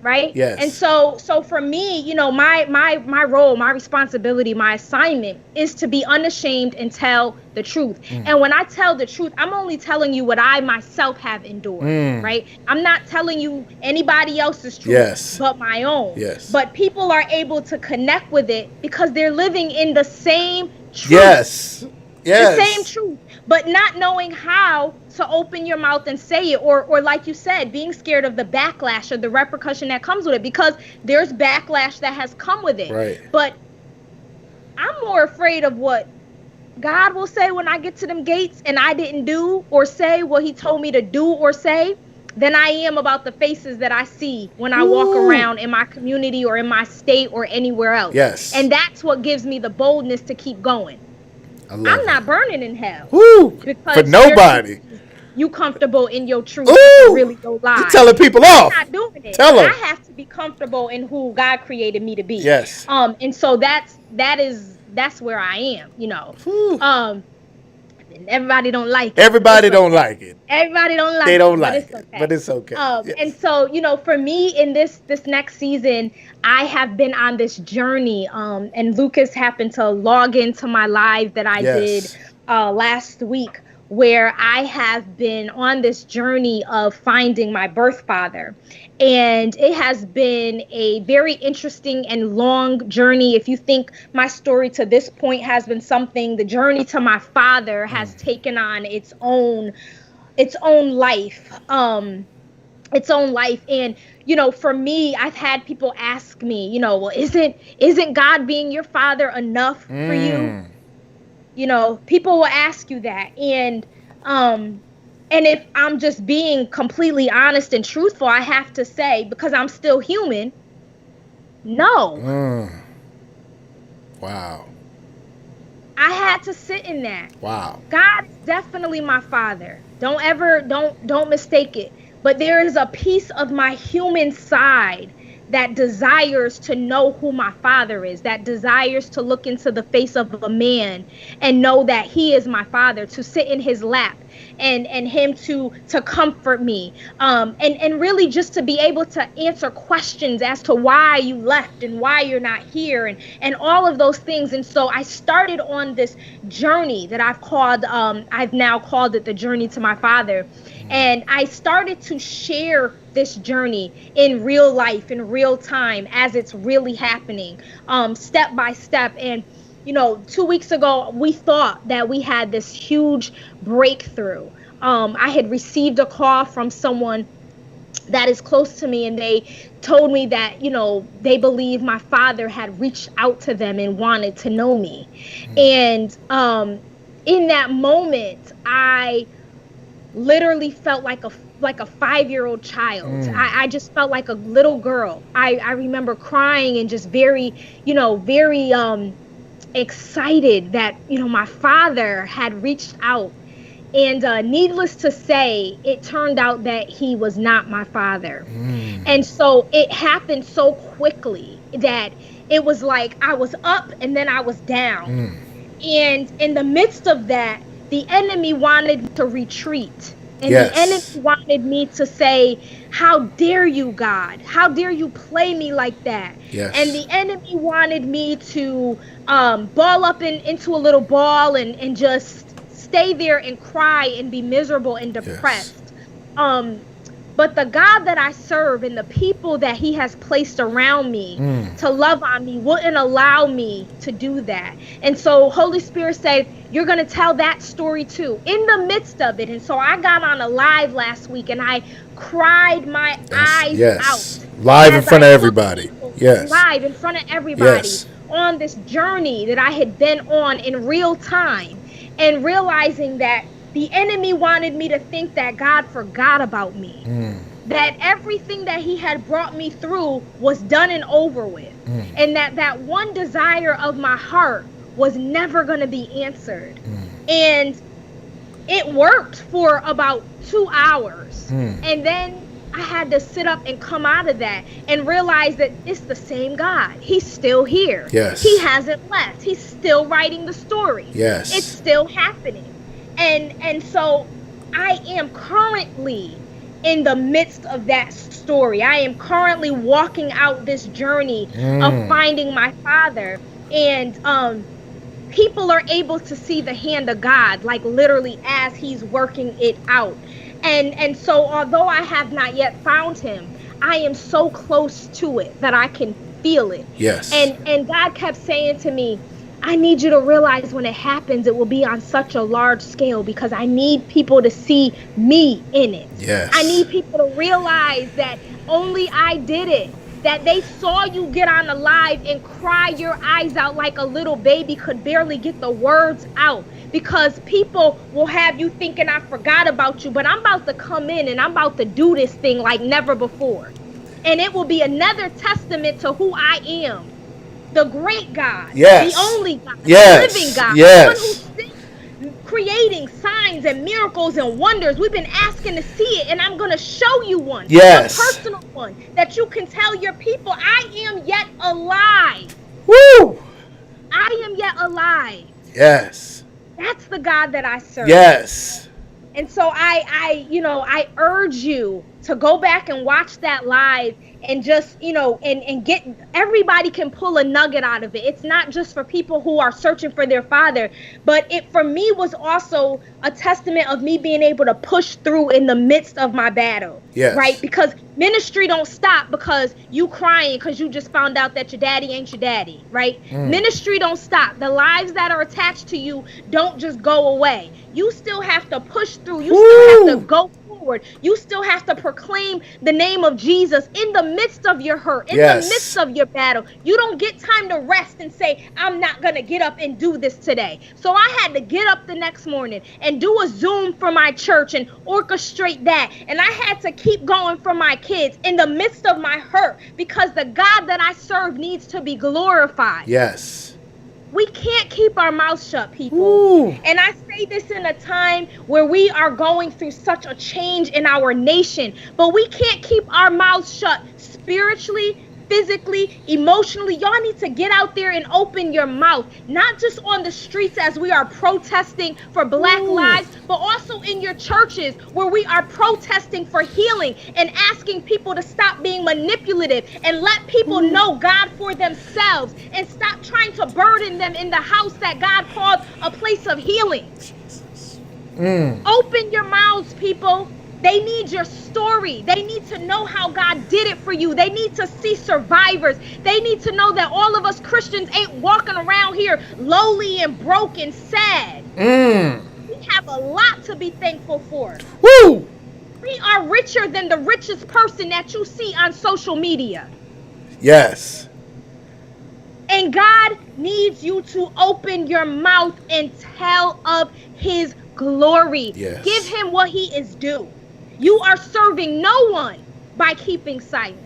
Right? Yes. And so for me, my role, my responsibility, my assignment is to be unashamed and tell the truth. And when I tell the truth, I'm only telling you what I myself have endured, right? I'm not telling you anybody else's truth, but my own. Yes. But people are able to connect with it because they're living in the same truth. Yes. Yes. The same truth, but not knowing how to open your mouth and say it, or like you said, being scared of the backlash or the repercussion that comes with it, because there's backlash that has come with it. Right. But I'm more afraid of what God will say when I get to them gates and I didn't do or say what he told me to do or say than I am about the faces that I see when I walk around in my community or in my state or anywhere else. Yes. And that's what gives me the boldness to keep going. I'm not burning in hell. Woo! Because for nobody. You comfortable in your truth. Ooh! Really go lie. You're telling people off. I'm not doing it. Tell them. I have to be comfortable in who God created me to be. Yes. And so that's where I am. Everybody don't like it. Everybody don't like it. Everybody don't like it. They don't like it. But it's okay. Yes. And so, for me in this next season, I have been on this journey. And Lucas happened to log into my live that I did last week, where I have been on this journey of finding my birth father. And it has been a very interesting and long journey. If you think my story to this point has been something, the journey to my father has taken on its own life. Its own life. And, for me, I've had people ask me, well, isn't God being your father enough for you? People will ask you that. And if I'm just being completely honest and truthful, I have to say, because I'm still human, no. Wow. I had to sit in that. Wow. God is definitely my father. Don't mistake it. But there is a piece of my human side that desires to know who my father is, that desires to look into the face of a man and know that he is my father, to sit in his lap and him to comfort me, and really just to be able to answer questions as to why you left and why you're not here and all of those things. And so I started on this journey that I've now called it the journey to my father. And I started to share this journey in real life, in real time, as it's really happening, step by step. And 2 weeks ago, we thought that we had this huge breakthrough. I had received a call from someone that is close to me, and they told me that, they believe my father had reached out to them and wanted to know me. And in that moment, I literally felt like a 5-year-old child. I just felt like a little girl. I remember crying and just very excited that my father had reached out. And needless to say, it turned out that he was not my father. And so it happened so quickly that it was like I was up and then I was down. And in the midst of that, the enemy wanted to retreat. And the enemy wanted me to say, how dare you, God? How dare you play me like that? And the enemy wanted me to ball up into a little ball and just stay there and cry and be miserable and depressed. But the God that I serve and the people that he has placed around me to love on me wouldn't allow me to do that. And so Holy Spirit said, you're going to tell that story too in the midst of it. And so I got on a live last week and I cried my eyes out live in as front I of took everybody. people Yes. live in front of everybody Yes. on this journey that I had been on in real time, and realizing that the enemy wanted me to think that God forgot about me, that everything that he had brought me through was done and over with, and that one desire of my heart was never going to be answered. And it worked for about 2 hours. And then I had to sit up and come out of that and realize that it's the same God. He's still here. Yes. He hasn't left. He's still writing the story. Yes. It's still happening. And so I am currently in the midst of that story. I am currently walking out this journey of finding my father. And people are able to see the hand of God, like literally as he's working it out. And so although I have not yet found him, I am so close to it that I can feel it. Yes. And God kept saying to me, I need you to realize when it happens, it will be on such a large scale, because I need people to see me in it. Yes. I need people to realize that only I did it. That they saw you get on the live and cry your eyes out like a little baby could barely get the words out, because people will have you thinking I forgot about you, but I'm about to come in and I'm about to do this thing like never before. And it will be another testament to who I am. The great God, yes. The only God, yes. The living God, yes. The one who's still creating signs and miracles and wonders. We've been asking to see it, and I'm going to show you one. Yes. A personal one that you can tell your people, I am yet alive. Woo! I am yet alive. Yes. That's the God that I serve. Yes. And so I urge you to go back and watch that live and just, and get, everybody can pull a nugget out of it. It's not just for people who are searching for their father, but it for me was also a testament of me being able to push through in the midst of my battle. Yes. Right? Because ministry don't stop because you crying because you just found out that your daddy ain't your daddy, right? Ministry don't stop. The lives that are attached to you don't just go away. You still have to push through. You still have to go forward. You still have to proclaim the name of Jesus in the midst of your hurt, in the midst of your battle. You don't get time to rest and say, I'm not going to get up and do this today. So I had to get up the next morning and do a Zoom for my church and orchestrate that. And I had to keep going for my kids in the midst of my hurt, because the God that I serve needs to be glorified. Yes. We can't keep our mouths shut, people. Ooh. And I say this in a time where we are going through such a change in our nation, but we can't keep our mouths shut spiritually, physically, emotionally. Y'all need to get out there and open your mouth, not just on the streets as we are protesting for Black lives, but also in your churches where we are protesting for healing and asking people to stop being manipulative and let people know God for themselves and stop trying to burden them in the house that God called a place of healing. Open your mouths, people. They need your story. They need to know how God did it for you. They need to see survivors. They need to know that all of us Christians ain't walking around here lowly and broken, sad. We have a lot to be thankful for. Woo! We are richer than the richest person that you see on social media. Yes. And God needs you to open your mouth and tell of his glory. Yes. Give him what he is due. You are serving no one by keeping silent.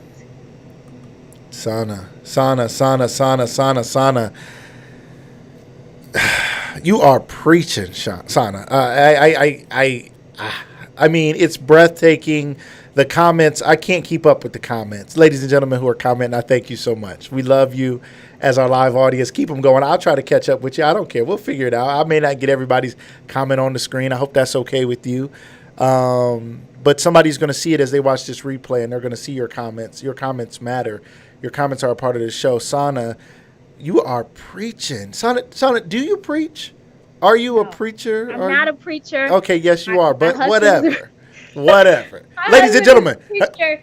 Sana. You are preaching, Sana. I mean, it's breathtaking. The comments, I can't keep up with the comments. Ladies and gentlemen who are commenting, I thank you so much. We love you as our live audience. Keep them going. I'll try to catch up with you. I don't care. We'll figure it out. I may not get everybody's comment on the screen. I hope that's okay with you. But somebody's going to see it as they watch this replay, and they're going to see your comments. Your comments matter. Your comments are a part of the show. Sana, you are preaching. Sana, do you preach? Are you a preacher? I'm not a preacher. Okay, yes, you are, but whatever. Whatever. My Ladies and husband is gentlemen, a preacher.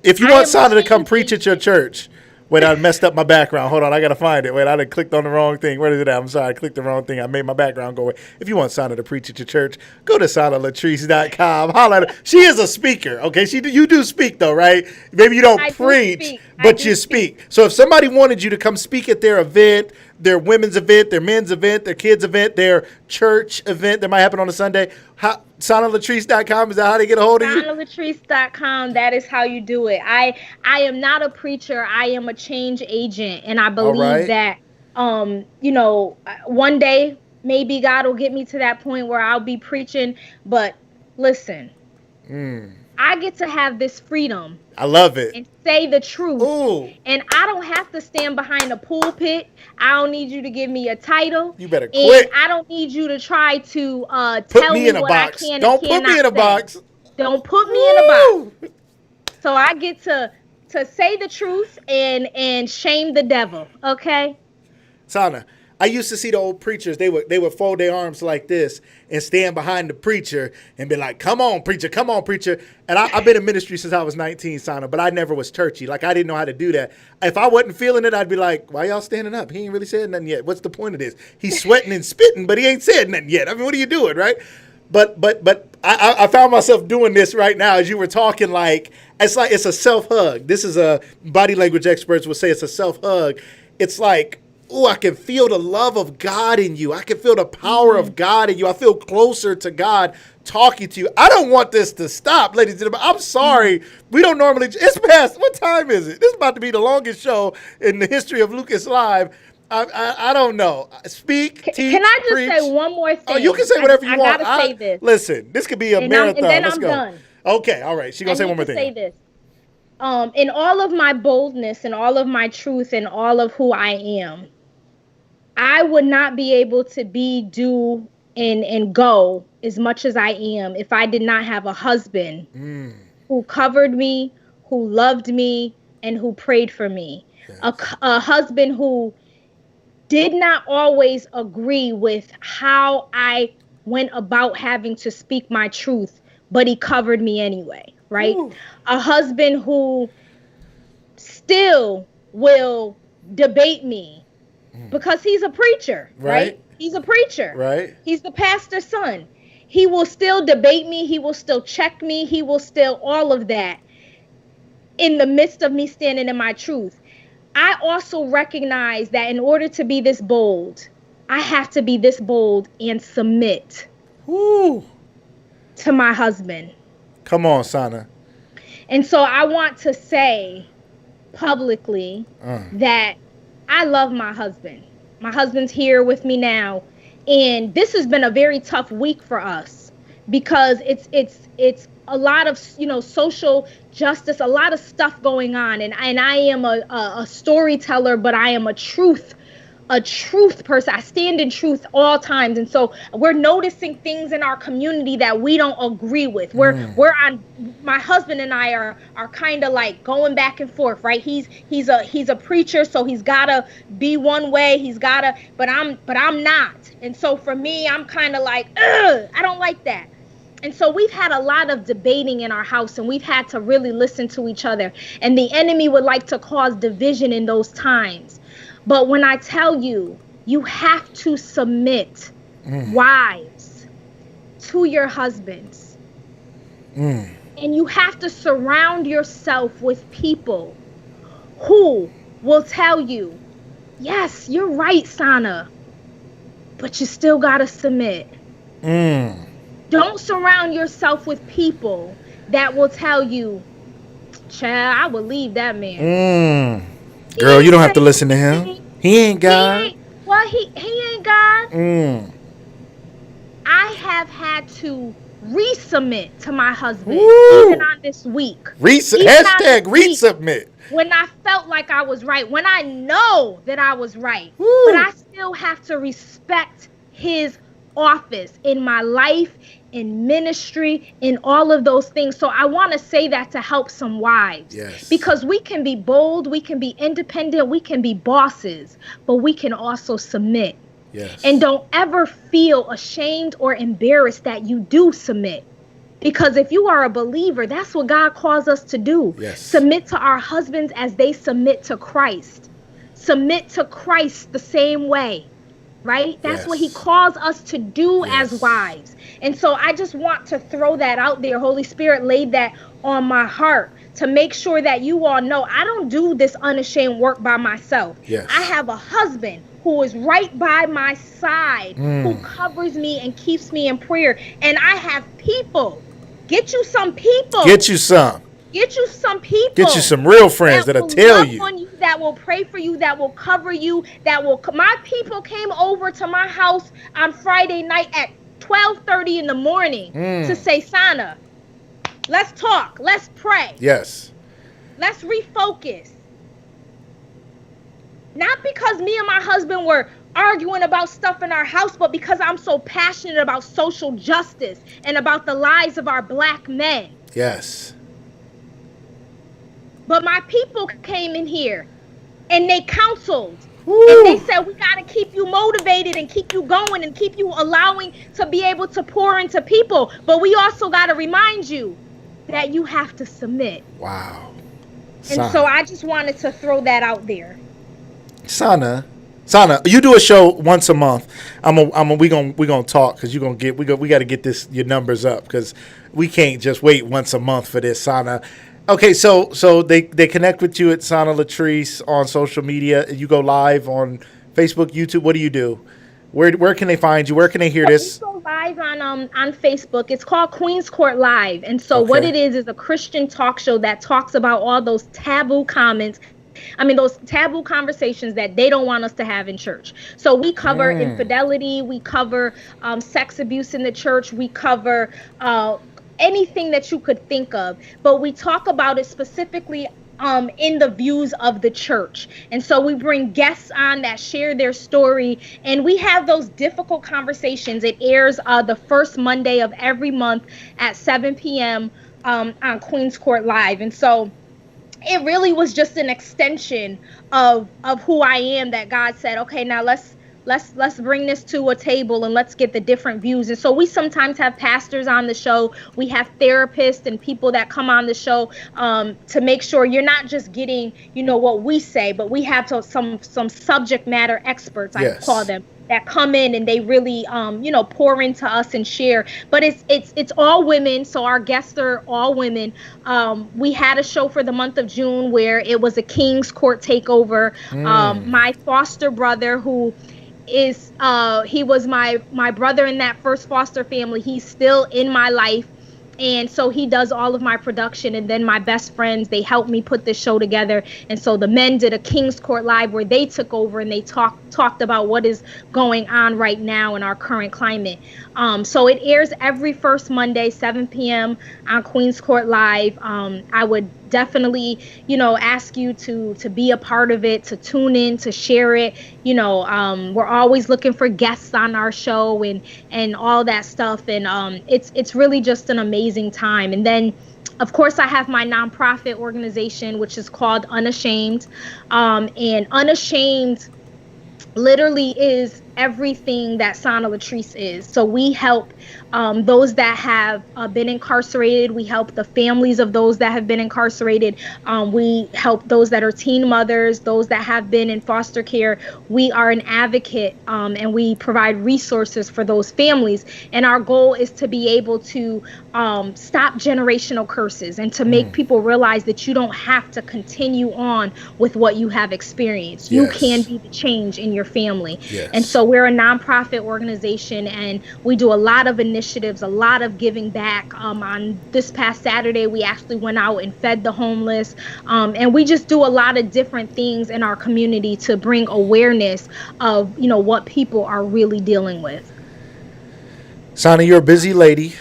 if you I want am a Sana to come change preach at your agent. church, wait, I messed up my background. Hold on, I gotta find it. Wait, I done clicked on the wrong thing. Where is it at? I'm sorry, I clicked the wrong thing. I made my background go away. If you want Sana to preach at your church, go to SanaLatrice.com. Holla at her. She is a speaker, okay? You do speak though, right? Maybe you don't I do preach, speak. I but do you speak. speak. So if somebody wanted you to come speak at their event, their women's event, their men's event, their kids' event, their church event that might happen on a Sunday, SanaLatrice.com, is that how they get a hold of you? DonnaLatrice.com, that is how you do it. I am not a preacher. I am a change agent, and I All believe right. that one day maybe God will get me to that point where I'll be preaching, but listen, I get to have this freedom I love it. and say the truth. Ooh, And I don't have to stand behind a pulpit. I don't need you to give me a title. you better And quit. I don't need you to try to Put tell me me in a what I box. can and Don't put me cannot in a say. box. Don't put me in a box. Woo! So I get to say the truth and shame the devil. Okay? Sana, I used to see the old preachers. They would fold their arms like this and stand behind the preacher and be like, "Come on, preacher! Come on, preacher!" And I've been in ministry since I was 19, Sana, but I never was churchy. Like I didn't know how to do that. If I wasn't feeling it, I'd be like, "Why y'all standing up? He ain't really said nothing yet. What's the point of this? He's sweating and spitting, but he ain't said nothing yet. I mean, what are you doing, right?" But I found myself doing this right now as you were talking. Like it's a self hug. This is a body language experts would say it's a self hug. It's like, oh, I can feel the love of God in you. I can feel the power of God in you. I feel closer to God talking to you. I don't want this to stop, ladies and gentlemen. I'm sorry. We don't normally. It's past. What time is it? This is about to be the longest show in the history of Lucas Live. I don't know. Speak, teach, Can I just preach. say one more thing? Oh, you can say whatever you I want. gotta say this. Listen, this could be a And marathon. then Let's I'm go. done. Okay, all right. She I gonna say need one more to say thing. this. In all of my boldness and all of my truth and all of who I am, I would not be able to be, do, and go as much as I am if I did not have a husband who covered me, who loved me, and who prayed for me. A husband who did not always agree with how I went about having to speak my truth, but he covered me anyway, right? Woo. A husband who still will debate me because he's a preacher, right? Right. He's a preacher. Right. He's the pastor's son. He will still debate me. He will still check me. He will still all of that in the midst of me standing in my truth. I also recognize that in order to be this bold, I have to be this bold and submit Woo. to my husband. Come on, Sana. And so I want to say publicly that I love my husband. My husband's here with me now, and this has been a very tough week for us because it's a lot of social justice, a lot of stuff going on, and I am a storyteller, but I am a truth person. I stand in truth all times, and so we're noticing things in our community that we don't agree with. We're on. My husband and I are kind of like going back and forth, right? He's a preacher, so he's gotta be one way. But I'm not, and so for me, I'm kind of like, ugh, I don't like that. And so we've had a lot of debating in our house, and we've had to really listen to each other. And the enemy would like to cause division in those times. But when I tell you, you have to submit, wives, to your husbands. And you have to surround yourself with people who will tell you, yes, you're right, Sana, but you still got to submit. Don't surround yourself with people that will tell you, child, I will leave that man. Girl, you don't have to listen to him. He ain't God. He ain't God. I have had to resubmit to my husband even on this week. Hashtag resubmit. When I felt like I was right, when I know that I was right, Woo. but I still have to respect his office in my life, in ministry, in all of those things. So I want to say that to help some wives. Yes. Because we can be bold, we can be independent, we can be bosses, but we can also submit. Yes. And don't ever feel ashamed or embarrassed that you do submit. Because if you are a believer, that's what God calls us to do. Yes. Submit to our husbands as they submit to Christ. Submit to Christ the same way, right? That's what he Yes. calls us to do as Yes. wives. And so I just want to throw that out there. Holy Spirit laid that on my heart to make sure that you all know I don't do this unashamed work by myself. Yes. I have a husband who is right by my side, who covers me and keeps me in prayer. And I have people. Get you some people. Get you some. Get you some people. Get you some real friends that'll tell you. On you, that will pray for you, that will cover you, that will. My people came over to my house on Friday night at 12:30 in the morning to say, Sana, let's talk. Let's pray. Yes. Let's refocus. Not because me and my husband were arguing about stuff in our house, but because I'm so passionate about social justice and about the lives of our Black men. Yes. But my people came in here and they counseled. Woo. And they said, we got to keep you motivated and keep you going and keep you allowing to be able to pour into people. But we also got to remind you that you have to submit. Wow. And so I just wanted to throw that out there. Sana, you do a show once a month. We gonna talk because we got to get your numbers up because we can't just wait once a month for this, Sana. Okay, so they connect with you at Sana Latrice on social media. You go live on Facebook, YouTube. What do you do? Where can they find you? Where can they hear this? We go live on Facebook. It's called Queen's Court Live. And so what it is a Christian talk show that talks about all those taboo comments. I mean, those taboo conversations that they don't want us to have in church. So we cover infidelity. We cover sex abuse in the church. We cover anything that you could think of. But we talk about it specifically in the views of the church. And so we bring guests on that share their story, and we have those difficult conversations. It airs the first Monday of every month at 7 p.m. On Queen's Court Live. And so it really was just an extension of who I am, that God said, okay, now let's bring this to a table and let's get the different views. And so we sometimes have pastors on the show. We have therapists and people that come on the show to make sure you're not just getting, what we say, but we have some subject matter experts, I call them, that come in and they really, pour into us and share. But it's all women. So our guests are all women. We had a show for the month of June where it was a King's Court takeover. My foster brother, who is he was my brother in that first foster family. He's still in my life. And so he does all of my production, and then my best friends, they helped me put this show together. And so the men did a King's Court Live where they took over and they talked about what is going on right now in our current climate. So it airs every first Monday, 7 p.m. on Queen's Court Live. I would definitely, ask you to be a part of it, to tune in, to share it. We're always looking for guests on our show and all that stuff. And it's really just an amazing time. And then, of course, I have my nonprofit organization, which is called Unashamed. And Unashamed literally is everything that Sana Latrice is. So we help those that have been incarcerated. We help the families of those that have been incarcerated. We help those that are teen mothers, those that have been in foster care. We are an advocate and we provide resources for those families. And our goal is to be able to stop generational curses and to make people realize that you don't have to continue on with what you have experienced. You can be the change in your family. And so we're a nonprofit organization, and we do a lot of initiatives, a lot of giving back. On this past Saturday, we actually went out and fed the homeless, and we just do a lot of different things in our community to bring awareness of what people are really dealing with. Sana, you're a busy lady,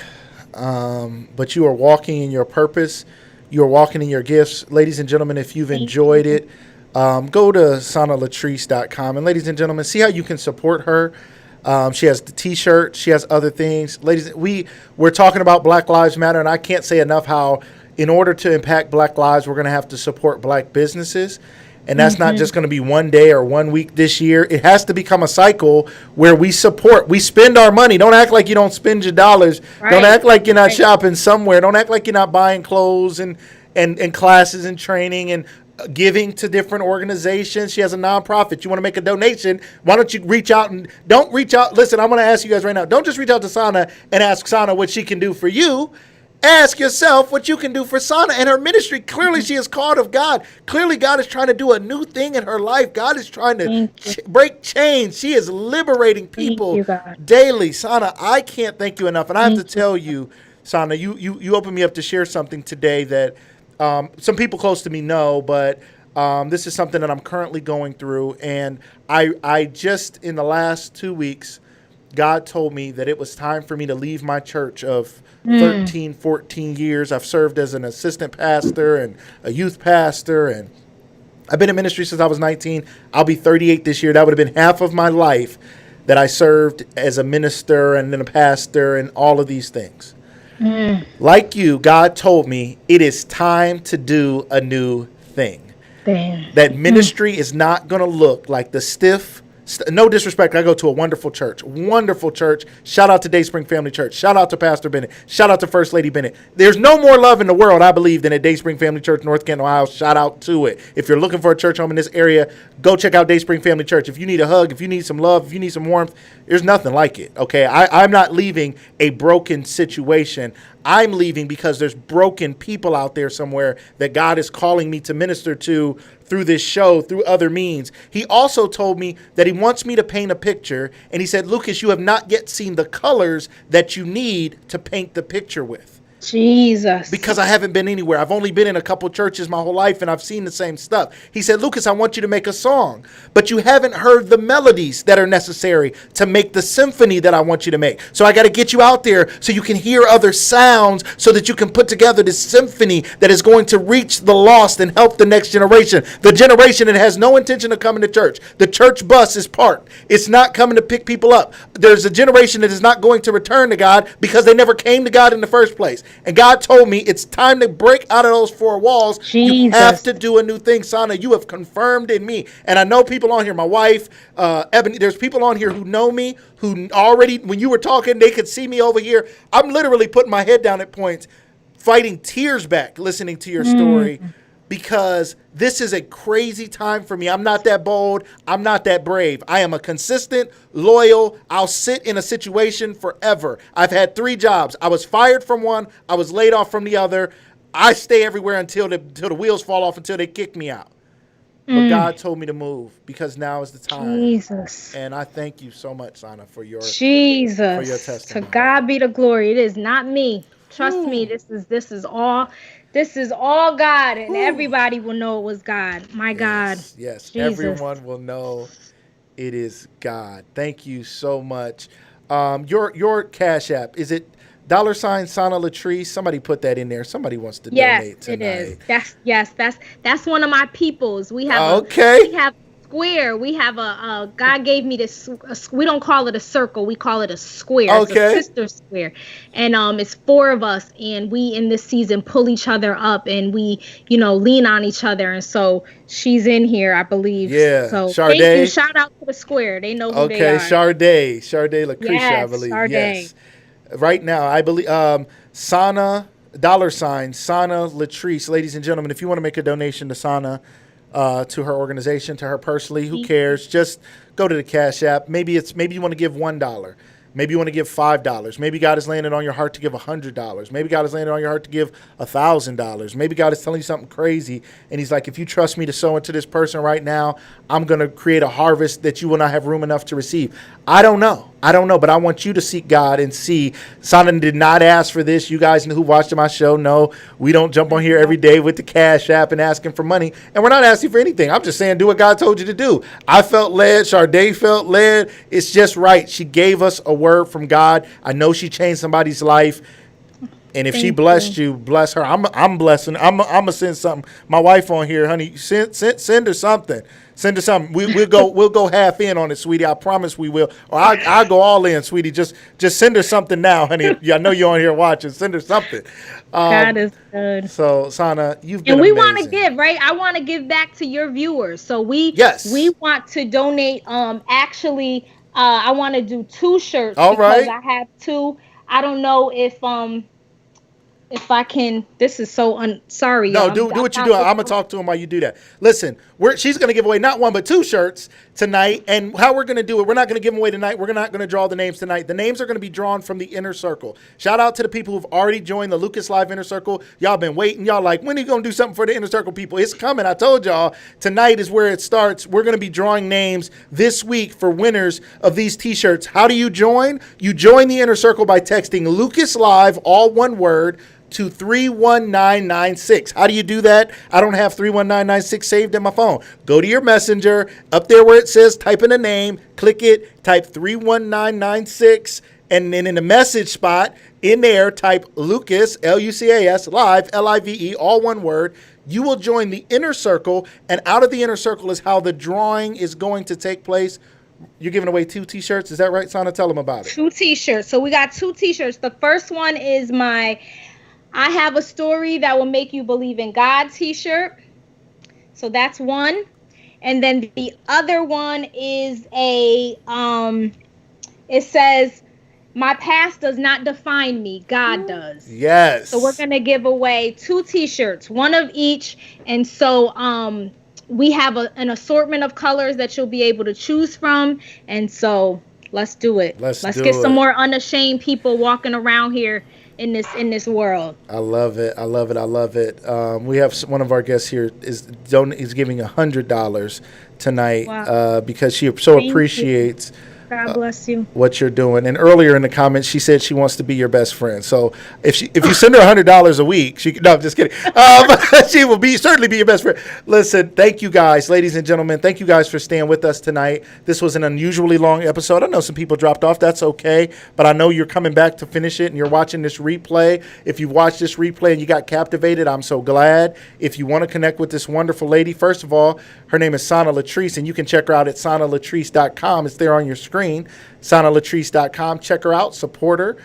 but you are walking in your purpose. You are walking in your gifts. Ladies and gentlemen, if you've enjoyed it, go to sanalatrice.com. And ladies and gentlemen, see how you can support her. She has the T-shirt. She has other things. Ladies, we're talking about Black Lives Matter, and I can't say enough how in order to impact Black lives, we're going to have to support Black businesses. And that's not just going to be one day or 1 week this year. It has to become a cycle where we spend our money. Don't act like you don't spend your dollars. Right. Don't act like you're not shopping somewhere. Don't act like you're not buying clothes and classes and training and giving to different organizations. She has a nonprofit. You want to make a donation, why don't you reach out and don't reach out. Listen, I'm going to ask you guys right now. Don't just reach out to Sana and ask Sana what she can do for you. Ask yourself what you can do for Sana and her ministry. Clearly, she is called of God. Clearly, God is trying to do a new thing in her life. God is trying to break chains. She is liberating people daily. Sana, I can't thank you enough. And I have to tell you, Sana, you opened me up to share something today that some people close to me know, but this is something that I'm currently going through. And I just, in the last 2 weeks, God told me that it was time for me to leave my church of 13, 14 years. I've served as an assistant pastor and a youth pastor, and I've been in ministry since I was 19. I'll be 38 this year. That would have been half of my life that I served as a minister and then a pastor and all of these things. Like you, God told me it is time to do a new thing. Damn. That ministry is not going to look like the stiff. No disrespect. I go to a wonderful church. Shout out to Dayspring Family Church. Shout out to Pastor Bennett. Shout out to First Lady Bennett. There's no more love in the world, I believe, than at Dayspring Family Church, North Canton, Ohio. Shout out to it. If you're looking for a church home in this area, go check out Dayspring Family Church. If you need a hug, if you need some love, if you need some warmth, there's nothing like it. Okay, I'm not leaving a broken situation. I'm leaving because there's broken people out there somewhere that God is calling me to minister to through this show, through other means. He also told me that he wants me to paint a picture. And he said, Lucas, you have not yet seen the colors that you need to paint the picture with. Jesus. Because I haven't been anywhere. I've only been in a couple churches my whole life, and I've seen the same stuff. He said, Lucas, I want you to make a song, but you haven't heard the melodies that are necessary to make the symphony that I want you to make. So I got to get you out there so you can hear other sounds so that you can put together this symphony that is going to reach the lost and help the next generation. The generation that has no intention of coming to church. The church bus is parked. It's not coming to pick people up. There's a generation that is not going to return to God because they never came to God in the first place. And God told me it's time to break out of those four walls. Jesus. You have to do a new thing, Sana. You have confirmed in me. And I know people on here, my wife, Ebony, there's people on here who know me, who already, when you were talking, they could see me over here. I'm literally putting my head down at points, fighting tears back, listening to your story, because this is a crazy time for me. I'm not that bold. I'm not that brave. I am a consistent, loyal. I'll sit in a situation forever. I've had 3 jobs. I was fired from one. I was laid off from the other. I stay everywhere until the wheels fall off, until they kick me out. But God told me to move because now is the time. Jesus. And I thank you so much, Sana, for your testimony. To God be the glory. It is not me. Trust me. This is all God, and everybody will know it was God. My God. Yes. Jesus. Everyone will know it is God. Thank you so much. Your Cash App, is it $ Sana Latrice? Somebody put that in there. Somebody wants to donate tonight. It is. That's one of my peoples. We have we have square. We have God gave me this. We don't call it a circle. We call it a square. Okay. It's a sister square, and it's 4 of us, and we in this season pull each other up, and we lean on each other, and so she's in here, I believe. Yeah. So Sade. thank you. Shout out to the square. They know who they are. Okay. Sade Lucretia, I believe. Sade. Yes. Right now, I believe Sana $ Sana Latrice, ladies and gentlemen. If you want to make a donation to Sana, to her organization, to her personally, who cares? Just go to the Cash App. Maybe you want to give $1. Maybe you want to give $5. Maybe God is laying it on your heart to give $100. Maybe God is laying it on your heart to give $1,000. Maybe God is telling you something crazy, and he's like, if you trust me to sow into this person right now, I'm going to create a harvest that you will not have room enough to receive. I don't know, but I want you to seek God and see. Sana did not ask for this. You guys who watched my show know we don't jump on here every day with the Cash App and asking for money, and we're not asking for anything. I'm just saying do what God told you to do. I felt led. Sade felt led. It's just right. She gave us a word from God. I know she changed somebody's life. And if she Thank blessed you. you, bless her. I'm blessing. I'm gonna send something. My wife on here, honey. Send her something. Send her something. We'll go half in on it, sweetie. I promise we will. Or I'll go all in, sweetie. Just send her something now, honey. Yeah, I know you're on here watching. Send her something. God Um, is good. so Sana, you've been And we want to amazing. give, right? I want to give back to your viewers. So we Yes. want to donate actually I want to do two shirts All because right. I have two. I don't know if I can. This is so sorry No, y'all. do I'm what you do. not I'm gonna talk to him while you do that. Listen, she's gonna give away not one but two shirts tonight. And how we're gonna do it? We're not gonna give them away tonight. We're not gonna draw the names tonight. The names are gonna be drawn from the inner circle. Shout out to the people who've already joined the Lucas Live inner circle. Y'all been waiting. Y'all like, when are you gonna do something for the inner circle people? It's coming. I told y'all tonight is where it starts. We're gonna be drawing names this week for winners of these T-shirts. How do you join? You join the inner circle by texting Lucas Live, all one word, to 31996. How do you do that? I don't have 31996 saved in my phone. Go to your messenger, up there where it says type in a name, click it, type 31996, and then in the message spot, in there, type Lucas, Lucas, live, Live, all one word. You will join the inner circle, and out of the inner circle is how the drawing is going to take place. You're giving away two T-shirts. Is that right, Sana? Tell them about it. two t-shirts. So we got two t-shirts. The first one is my I have a story that will make you believe in God t-shirt. So that's one. And then the other one is it says my past does not define me, God does. So we're Yes. going to give away two t-shirts, one of each. And so we have an assortment of colors that you'll be able to choose from. And so let's do it. Let's Let's get do some it. more unashamed people walking around here in this world. I love it. I love it. I love it. We have one of our guests here is giving $100 tonight Wow. because she so Thank you. appreciates God bless you. what you're doing. And earlier in the comments, she said she wants to be your best friend. So if you send her $100 a week, no, I'm just kidding. She will certainly be your best friend. Listen, thank you guys, ladies and gentlemen. Thank you guys for staying with us tonight. This was an unusually long episode. I know some people dropped off. That's okay, but I know you're coming back to finish it, and you're watching this replay. If you've watched this replay and you got captivated, I'm so glad. If you want to connect with this wonderful lady, first of all, her name is Sana Latrice, and you can check her out at sanalatrice.com. It's there on your screen. SanaLatrice.com. Check her out, support her,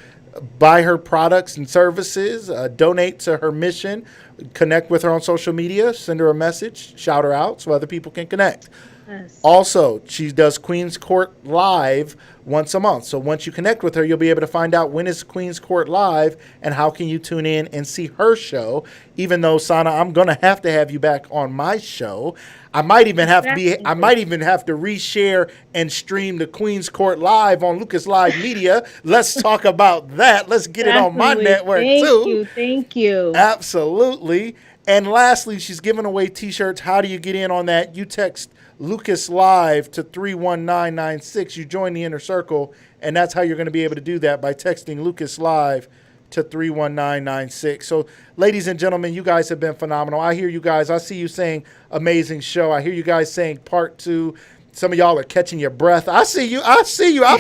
buy her products and services, donate to her mission, connect with her on social media, send her a message, shout her out so other people can connect. Yes. Also, she does Queen's Court Live once a month. So once you connect with her, you'll be able to find out when is Queen's Court Live and how can you tune in and see her show. Even though, Sana, I'm going to have you back on my show. I might even have to reshare and stream the Queen's Court Live on Lucas Live Media. Let's talk about that. Let's get it on my Definitely. network Thank too. you. Thank you. Absolutely. And lastly, she's giving away T-shirts. How do you get in on that? You text Lucas Live to 31996. You join the inner circle, and that's how you're going to be able to do that, by texting Lucas Live to 31996. So, ladies and gentlemen, you guys have been phenomenal. I hear you guys. I see you saying amazing show. I hear you guys saying part two. Some of y'all are catching your breath. I see you. I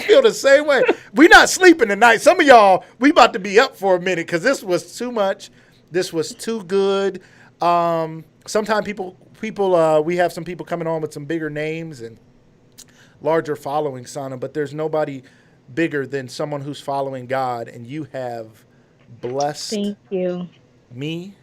feel the same way. We're not sleeping tonight. Some of y'all, we about to be up for a minute because this was too much. This was too good. Sometimes we have some people coming on with some bigger names and larger following, Sana, but there's nobody bigger than someone who's following God, and you have blessed Thank you. me.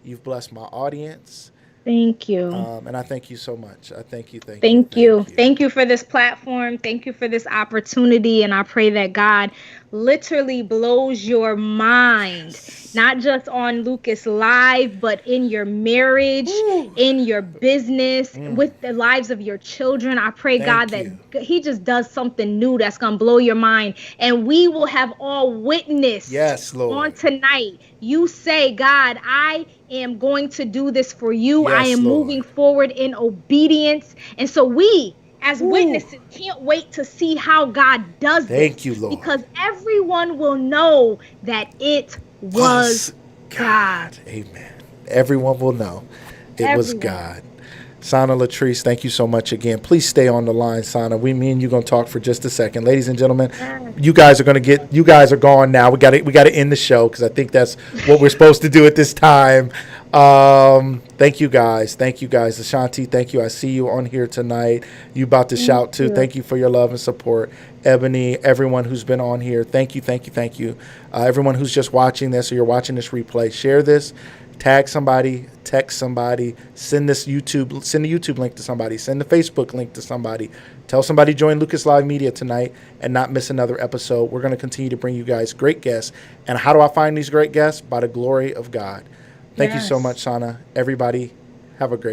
You've blessed my audience. Thank you. And I thank you so much. I thank you, thank you, Thank you. thank you. Thank you for this platform. Thank you for this opportunity. And I pray that God literally blows your mind, not just on Lucas Live, but in your marriage, in your business, with the lives of your children. I pray, God, that He just does something new that's going to blow your mind. And we will have all witnessed on tonight. You say, God, I am going to do this for you. I am moving forward in obedience. And so we, as witnesses, can't wait to see how God does this. Thank you, Lord. Because everyone will know that it was God. Amen. Everyone will know it was God. Sana Latrice, thank you so much again. Please stay on the line, Sana. Me and you gonna talk for just a second, ladies and gentlemen. Yeah. You guys are gonna get. You guys are gone now. We got to end the show because I think that's what we're supposed to do at this time. Thank you guys. Thank you guys. Ashanti, thank you. I see you on here tonight. You about to Thank shout too. you. Thank you for your love and support. Ebony, everyone who's been on here. Thank you. Thank you. Thank you. Everyone who's just watching this or you're watching this replay, share this. Tag somebody, text somebody, send the YouTube link to somebody, send the Facebook link to somebody. Tell somebody join Lucas Live Media tonight and not miss another episode. We're going to continue to bring you guys great guests. And how do I find these great guests? By the glory of God. Thank you so Yes. much, Sana. Everybody, have a great